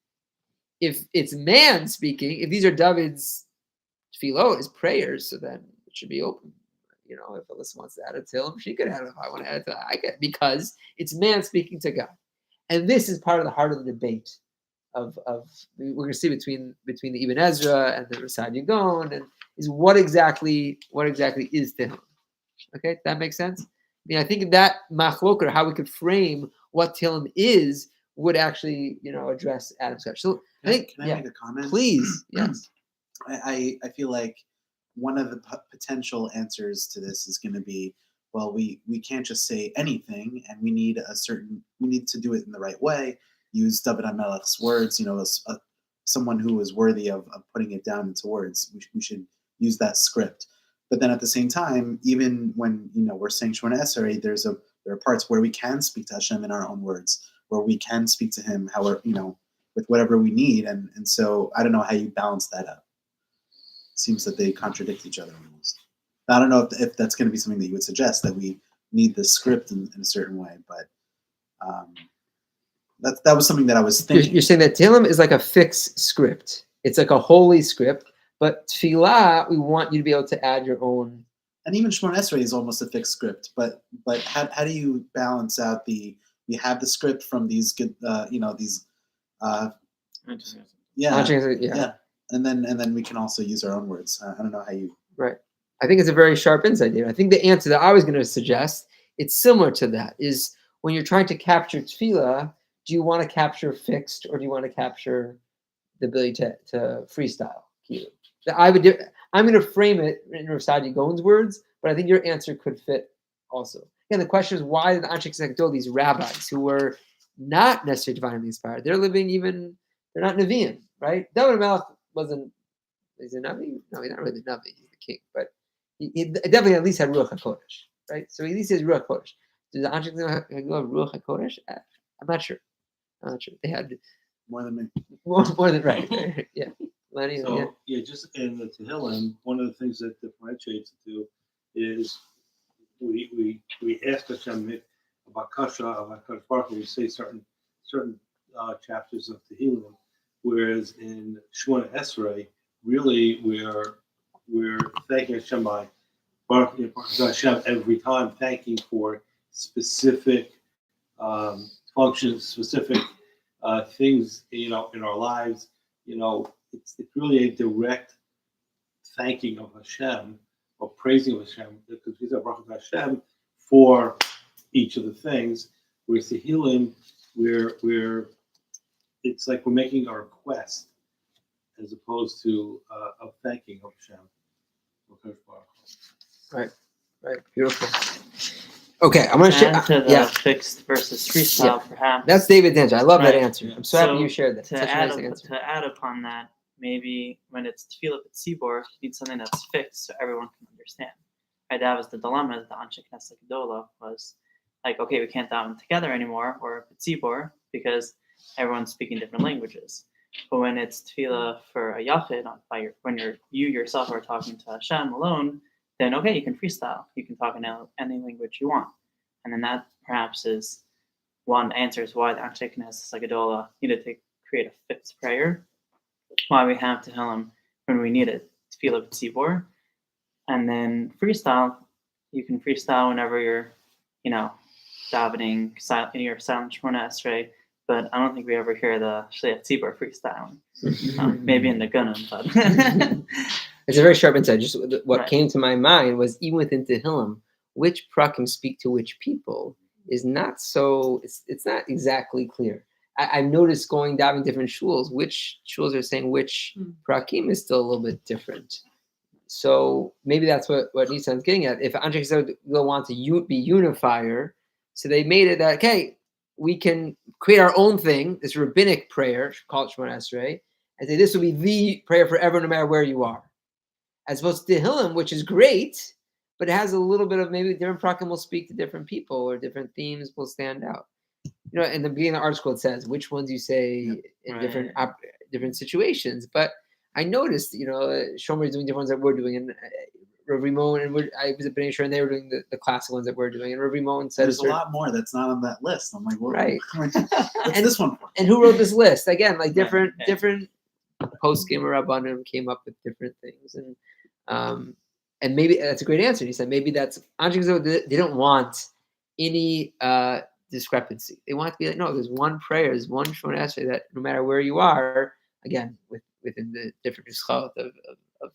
If it's man speaking, if these are David's tefillot, his prayers, so then it should be open. You know, if Alyssa wants to add it to him, she could add it. If I want to add it to I could, because it's man speaking to God. And this is part of the heart of the debate of we're going to see between the Ibn Ezra and the Rasad Yagon, and is what exactly is Tehillim. Okay, that makes sense? I mean, I think that machloker, how we could frame what Tehillim is, would actually, address Adam's question. So I think, can I make a comment? Please, yes. I feel like one of the potential answers to this is going to be, well, we can't just say anything, and we need to do it in the right way. Use David HaMelech's words, someone who is worthy of putting it down into words. We should use that script. But then at the same time, even when we're saying Shemona Esrei, there are parts where we can speak to Hashem in our own words, where we can speak to Him, however, with whatever we need. And so I don't know how you balance that out. It seems that they contradict each other almost. I don't know if that's going to be something that you would suggest, that we need the script in a certain way, but that was something that I was thinking. You're saying that Tehillim is like a fixed script. It's like a holy script, but Tefillah, we want you to be able to add your own. And even Shemona Esrei is almost a fixed script, but how do you balance out we have the script from these good, yeah. And then we can also use our own words. I don't know how you. Right. I think it's a very sharp insight, David. I think the answer that I was going to suggest, it's similar to that, is when you're trying to capture tefillah, do you want to capture fixed or do you want to capture the ability to freestyle? I'm going to frame it in Rasad Yagon's words, but I think your answer could fit also. Again, the question is, why did the Anshe Knesset, these rabbis who were not necessarily divinely inspired, they're not Nevi'im, right? David HaMelech is a Navi? No, he's not really the Navi, he's the king, but he definitely at least had Ruach HaKodesh, right? So at least he has Ruach HaKodesh. Does the Anshe Knesset have Ruach HaKodesh? I'm not sure. They had more than me. More than right. Yeah. Lenny, so just in the Tehillim, one of the things that differentiates the two is we ask Hashem about Kasha, about Kadosh Baruch Hu, we say certain chapters of Tehillim, whereas in Shemona Esrei, really we're thanking Hashem by Baruch Hashem every time, thanking for specific functions, specific things, in our lives. It's really a direct thanking of Hashem or praising of Hashem, because we say Baruch Hashem for each of the things. Whereas Tehillim, we're it's like we're making a request as opposed to a thanking of Hashem. Right, beautiful. Okay, I'm going to share. To the fixed versus freestyle, perhaps. That's David's answer. I love that answer. I'm so happy you shared that. To add upon that, maybe when it's tefillah tzibor, you need something that's fixed so everyone can understand. Right, that was the dilemma. The Anshe Knesset Gedola was like, okay, we can't daven together anymore, or tzibor, because everyone's speaking different languages. But when it's tefillah for a yachid, when you yourself are talking to Hashem alone, then okay, you can freestyle. You can talk in any language you want. And then that perhaps is one answers why the Anshe Knesset Gedola needed to create a fixed prayer, why we have Tehillim when we need it, tefillah tzibor. And then freestyle, you can freestyle whenever you're, davening in your silent Shemona Esrei, but I don't think we ever hear the Shliach Tzibor freestyling. Maybe in the Gunim, but it's a very sharp insight. Just what Right. came to my mind was even within Tehillim, which prakim speak to which people is not so. It's not exactly clear. I've noticed going down in different shuls, which shuls are saying which prakim is still a little bit different. So maybe that's what Nissan's getting at. If Anshe Knesset will want to be unifier, so they made it that, okay, we can create our own thing, this rabbinic prayer, called Shemona Esrei, and say this will be the prayer forever, no matter where you are. As opposed to Tehillim, which is great, but it has a little bit of maybe different prakim will speak to different people or different themes will stand out. In the beginning of the article, it says which ones you say in different situations. But I noticed, Shomer is doing different ones that we're doing, and Rav Rimon and I was at Bnei Yisrael, and they were doing the classic ones that we're doing. And Rav Rimon said there's a lot more that's not on that list. I'm like, right. What's this one for? And who wrote this list? Again, like different post-game Rabbanim came up with different things, and maybe that's a great answer. He said maybe that's Anshe Knesset. They don't want any discrepancy. They want to be like, no, there's one prayer, there's one Shemona Esrei that no matter where you are, again, within the different nuschot of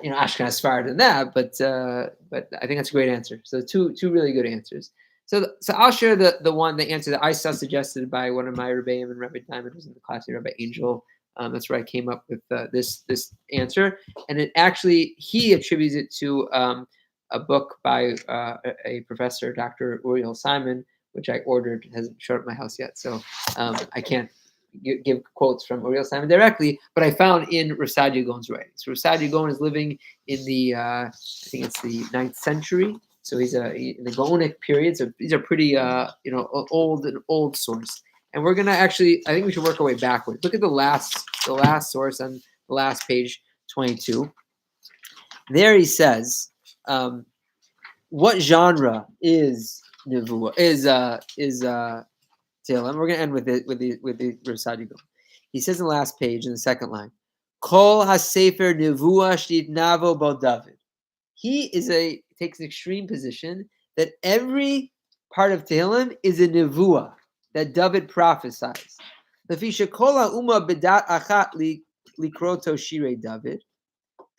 Ashkenaz Sfarad and that, but I think that's a great answer. So two really good answers. So I'll share the answer that I saw suggested by one of my Rebbeim, and Rabbi Diamond was in the class here, Rabbi Angel. That's where I came up with this answer, and it actually he attributes it to a book by a professor, Dr. Uriel Simon, which I ordered, hasn't showed up at my house yet, so I can't give quotes from Uriel Simon directly, but I found in Rav Sadia Gaon's writings. So Rav Sadia Gaon is living in the, I think it's the 9th century, so he's in the Gaonic period, so these are pretty, old source. And we're gonna actually, I think we should work our way backwards. Look at the last source on the last page, 22. There he says, what genre is Nevuah, is Tehillim. We're going to end with the Rav Sadia Gaon. He says in the last page, in the second line, Kol HaSefer Nevuah Shnitnavo Bo David. He takes an extreme position that every part of Tehillim is a Nevuah that David prophesies. Lefisha Kol HaUma B'dat Achat Likroto Shirei David.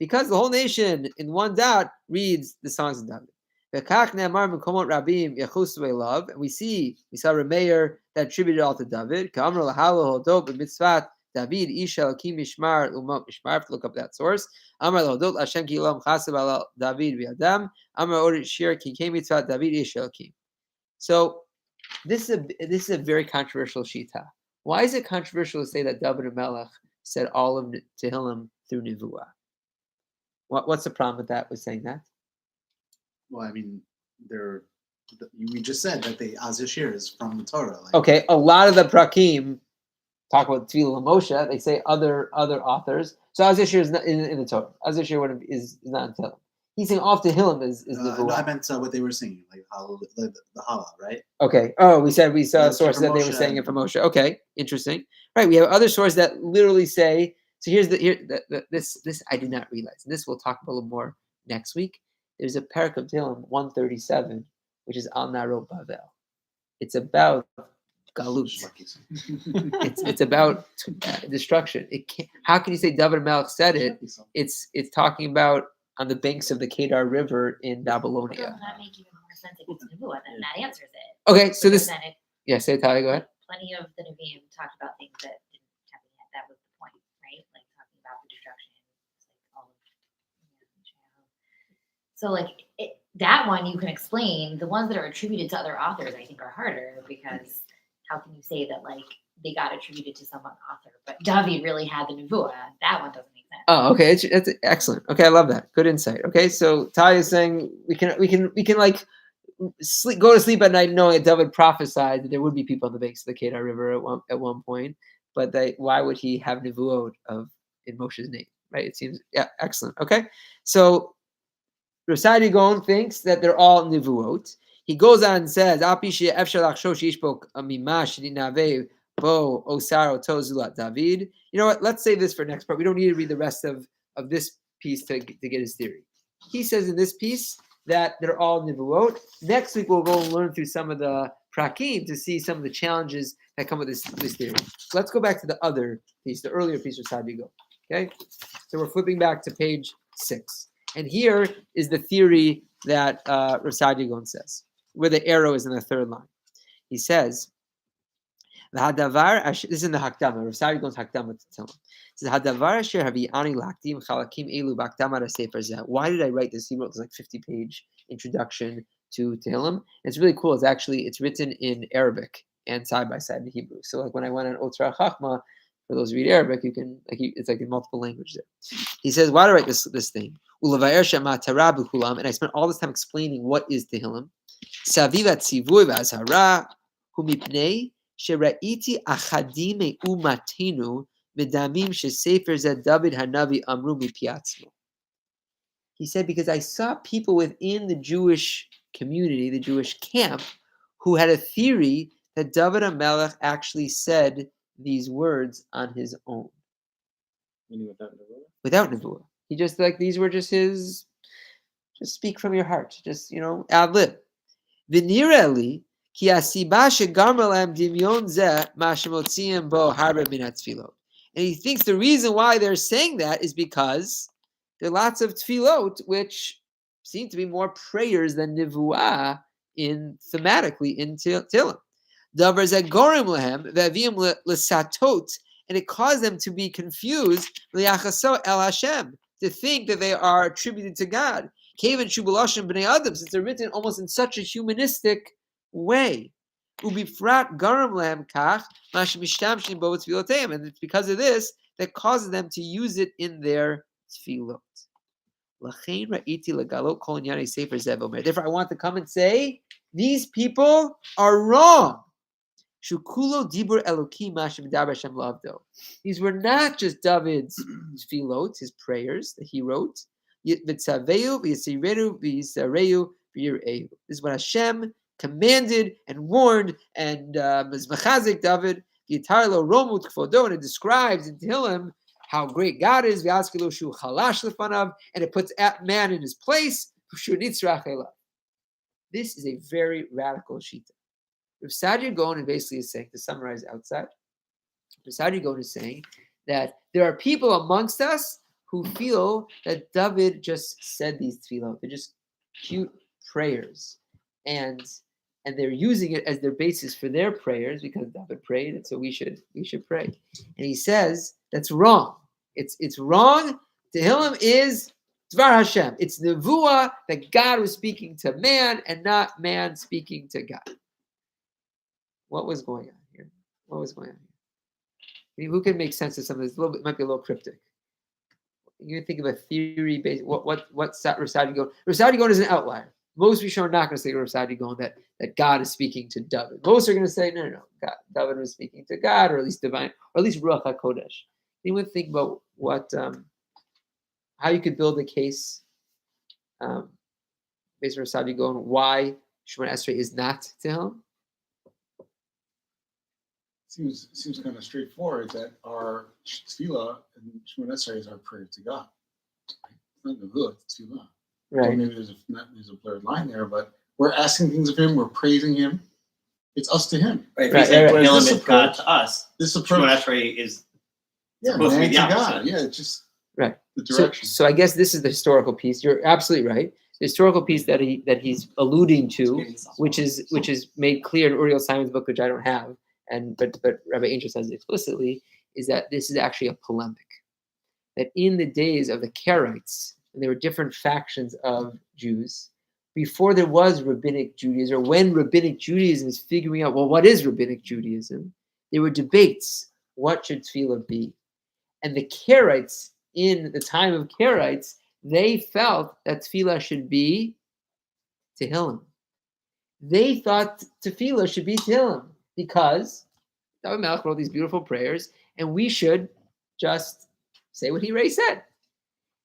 Because the whole nation in one dot reads the songs of David. And we saw Rameir that attributed all to David. David, Isha, Kim, Mishmar, Umot, Mishmar. Look up that source. Amar Lahodot, Hashem Kilam, Chasav Al David V'Adam. Amar Orit Shir, Kim Mitzvah, David, Isha, Kim. So this is a very controversial shita. Why is it controversial to say that David HaMelech said all of Tehillim through Nevuah? What's the problem with that? With saying that? Well, I mean, we just said that the Azashir is from the Torah. Okay, a lot of the prakim talk about Tefillah Moshe. They say other authors. So Azashir is not in the Torah. Azashir is not in Tehillim. He's saying off Tehillim is Nevuah. No, I meant what they were singing, like the Hala, right? Okay. Oh, we saw sources that they were saying it from Moshe. Okay, interesting. Right. We have other sources that literally say. So this I did not realize. And this we'll talk about a little more next week. There's a parak of Tehillim 137, which is Al Narot Bavel. It's about galut. it's about destruction. How can you say David HaMelech said it? It's talking about on the banks of the Kedar River in Babylonia. Doesn't that make even more sense if it's Nevuah? Then that answers it. Okay, so because this. Yeah, say it, Talia, go ahead. Plenty of the Nevi'im talked about things that didn't happen yet. That was the point, right? Like talking about the destruction. Like all of, so that one you can explain. The ones that are attributed to other authors, I think, are harder because how can you say that they got attributed to some author, but David really had the nevuah. That one doesn't make sense. Oh, okay. It's excellent. Okay, I love that. Good insight. Okay, so Talia is saying we can like go to sleep at night knowing that David prophesied that there would be people on the banks of the Kedar River at one point, but why would he have nevuot in Moshe's name? Right? It seems excellent. Okay, so Rasadi Gon thinks that they're all nevuot. He goes on and says, Bo Osaro Tozulat David. You know what? Let's save this for next part. We don't need to read the rest of this piece to get his theory. He says in this piece that they're all nivuot. Next week we'll go and learn through some of the prakim to see some of the challenges that come with this theory. So let's go back to the other piece, the earlier piece of Sadigo. Okay, so we're flipping back to page 6, and here is the theory that Rasadigon says, where the arrow is in the third line. He says. This is in the Hakdama. Rav Sadi Gaon's Hakdama to tell him. It says, Hadavar asher havi'ani lakdim chalakim elu b'Hakdama sefer zeh. Why did I write this? He wrote this like 50-page introduction to Tehillim. It's really cool. It's written in Arabic and side by side in Hebrew. So like when I went on Otra Chachma, for those who read Arabic, you can it's like in multiple languages there. He says, why did I write this thing? Ulavayer shema tara b'kulam, and I spent all this time explaining what is Tehillim. Savivat tzivui v'azhara humipnei. Sheraiti achadim umatinu medamim shesefer zeh David Hanavi amru mipiatzmo. He said, because I saw people within the Jewish community, the Jewish camp, who had a theory that David HaMelech actually said these words on his own. Meaning without nevuah? Without nevuah. He just these were just his, just speak from your heart, just, ad lib. V'nireli. And he thinks the reason why they're saying that is because there are lots of tefillot which seem to be more prayers than nivuah thematically in Tehillim. And it caused them to be confused el Hashem, to think that they are attributed to God. Since they're written almost in such a humanistic way. And it's because of this that causes them to use it in their tefillot. Therefore, I want to come and say, these people are wrong. These were not just David's tefillot, his prayers that he wrote. This is what Hashem commanded and warned, and Machazik David, and it describes in Tehillim how great God is, and it puts man in his place. This is a very radical shita. Rav Saadia Gaon basically is saying, to summarize outside, Rav Saadia Gaon is saying that there are people amongst us who feel that David just said these tefillot. They're just cute prayers. And they're using it as their basis for their prayers because David prayed, and so we should pray. And he says that's wrong. It's wrong. Tehillim is Dvar Hashem. It's nevuah that God was speaking to man and not man speaking to God. What was going on here? Who can make sense of some of this? It might be a little cryptic. You can think of a theory based. What's Rav Saadia Gaon? Rav Saadia Gaon is an outlier. Most Rishonim are not going to say Rav Saadia Gaon that God is speaking to David. Most are going to say no. God, David was speaking to God, or at least divine, or at least Ruach HaKodesh. Anyone think about how you could build a case based on Rav Saadia Gaon why Shemona Esrei is not Tehillim? Seems kind of straightforward that our tefillah and Shemona Esrei is our prayer to God. It's not nevuah, it's tefillah. Right. So maybe there's a blurred line there, but we're asking things of Him, we're praising Him. It's us to Him. Right. If you say Tehillim is God to us, this approach, Shemona Esrei is supposed to be the opposite. Yeah, it's just right. The direction. So I guess this is the historical piece. You're absolutely right. The historical piece that he's alluding to, which is made clear in Uriel Simon's book, which I don't have, but Rabbi Angel says it explicitly, is that this is actually a polemic. That in the days of the Karaites, and there were different factions of Jews, before there was Rabbinic Judaism, or when Rabbinic Judaism is figuring out, well, what is Rabbinic Judaism? there were debates. What should tefillah be? And the Karaites, in the time of Karaites, they felt that tefillah should be Tehillim. They thought tefillah should be Tehillim because David Melech wrote these beautiful prayers, and we should just say what he said.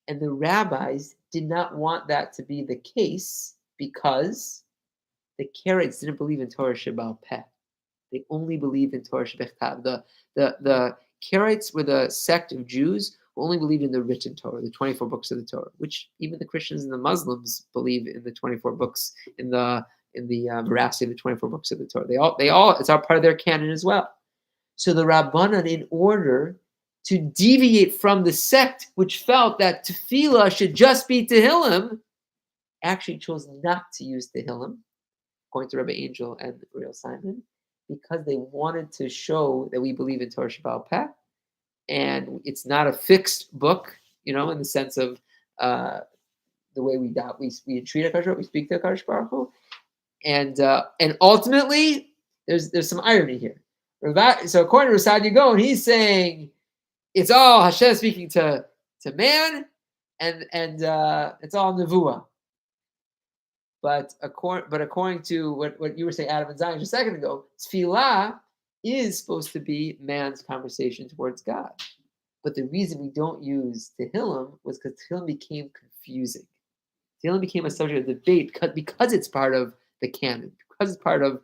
And the rabbis did not want that to be the case because the Karaites didn't believe in Torah Sheba'al Peh. They only believed in Torah Shebechtav. The Karaites were the sect of Jews who only believed in the written Torah, the 24 books of the Torah, which even the Christians and the Muslims believe in the 24 books, in the veracity of the 24 books of the Torah. They all, it's all part of their canon as well. So the Rabbanan, in order to deviate from the sect which felt that tefillah should just be Tehillim, actually chose not to use Tehillim, according to Rabbi Angel and Real Simon, because they wanted to show that we believe in Torah Sheba'al Peh, and it's not a fixed book, in the sense of the way we treat HaKadosh Baruch Hu, we speak to HaKadosh Baruch Hu, and ultimately there's some irony here. So according to Rasad Yagon, he's saying it's all Hashem speaking to man, and it's all nevuah. But according to what you were saying, Adam and Zion, just a second ago, tefillah is supposed to be man's conversation towards God. But the reason we don't use Tehillim was because Tehillim became confusing. Tehillim became a subject of debate because it's part of the canon, because it's part of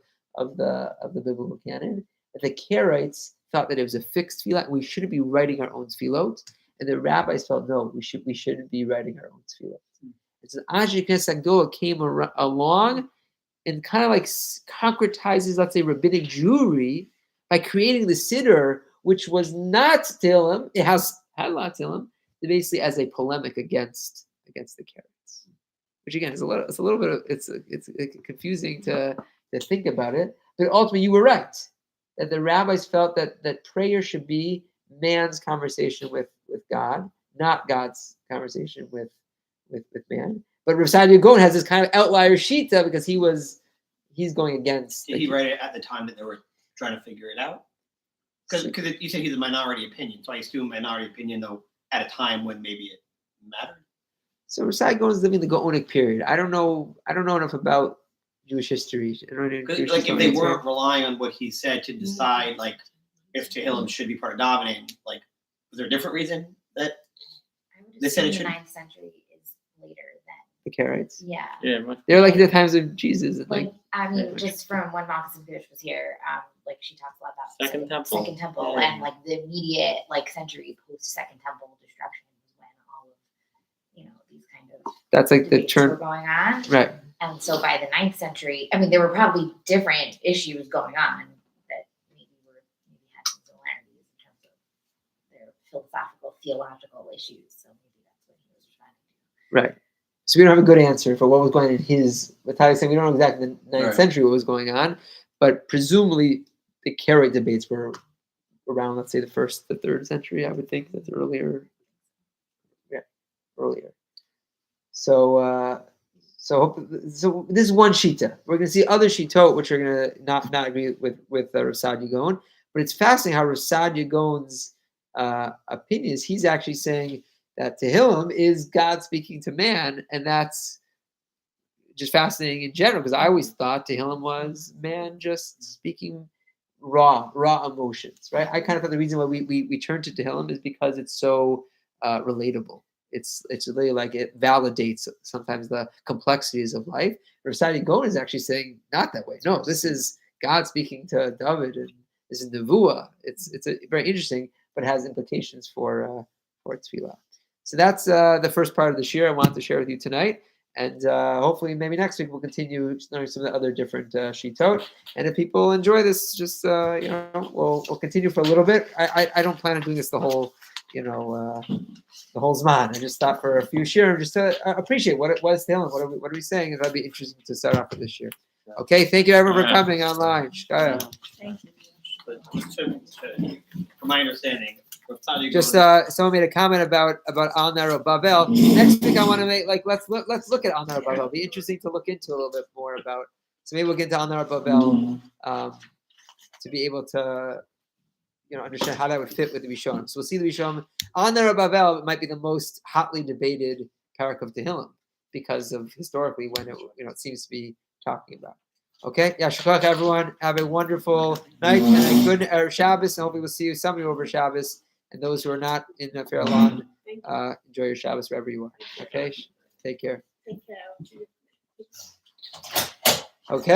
the biblical canon. But the Karaites thought that it was a fixed tefillah, and we shouldn't be writing our own tefillot. And the rabbis felt, no, we shouldn't be writing our own tefillot. And so Anshe Knesset Agdola came along and kind of like concretizes, let's say, rabbinic Jewry by creating the Siddur, which was not Tehillim. It had a lot of Tehillim, basically as a polemic against the Karaites. Which again is it's confusing to think about it. But ultimately, you were right that the rabbis felt that prayer should be man's conversation with God, not God's conversation with man. But Rav Sadia Gaon has this kind of outlier shita because he's going against. Did he write it at the time that they were trying to figure it out? Because you said he's a minority opinion, so I assume minority opinion though at a time when maybe it mattered. So Rav Sadia Gaon is living the Gaonic period. I don't know enough about Jewish history. Because like if they weren't relying on what he said to decide like if Tehillim should be part of davening, like was there a different reason that they said it should? The 9th century is later than the Karaites. Yeah. They're like the times of Jesus. And I mean, just from when Malchus and Pierce was here, like she talks a lot about Second Temple, and like the immediate century post Second Temple destruction was when all of these kind of that's like the debates turn were going on, right? And so by the 9th century, I mean, there were probably different issues going on that maybe had some similarities in terms of their philosophical, theological issues. So maybe that's what he was trying to do. Right. So we don't have a good answer for what was going on in his. With how he's saying we don't know exactly the 9th century what was going on, but presumably the Karaite debates were around, let's say, the 3rd century. I would think that's earlier. Yeah, earlier. So this is one shita. We're going to see other shitot which are going to not agree with Rav Sadia Gaon, but it's fascinating how Rav Sadia Gaon's opinion is. He's actually saying that Tehillim is God speaking to man, and that's just fascinating in general because I always thought Tehillim was man just speaking raw emotions, right? I kind of thought the reason why we turn to Tehillim is because it's so relatable. It's really like it validates sometimes the complexities of life. Rav Sadia Gaon is actually saying not that way. No, this is God speaking to David, and this is nevuah. It's very interesting, but it has implications for tefillah. So that's the first part of the shir I wanted to share with you tonight, and hopefully maybe next week we'll continue learning some of the other different shitot. And if people enjoy this, just we'll continue for a little bit. I don't plan on doing this the whole Zman. I just thought for a few shirim just to appreciate what it was telling. What are we saying? And that'd be interesting to start off for this year. Okay, thank you everyone for coming online. Shkaya. Thank you. But from my understanding, just someone made a comment about Al Naro Bavel. Next week I want to make let's look at Al Naro Bavel. It'll be interesting to look into a little bit more about. So maybe we'll get into Al Naro Bavel to be able to understand how that would fit with the Rishonim. So we'll see the Rishonim on the Bavel. It might be the most hotly debated parak of Tehillim because of historically when it seems to be talking about. Okay, Yashukach, everyone. Have a wonderful night and a good Erev Shabbos. And hopefully we'll see some of you over Shabbos. And those who are not in the Fair Lawn, enjoy your Shabbos wherever you are. Okay, take care. Take care. Okay.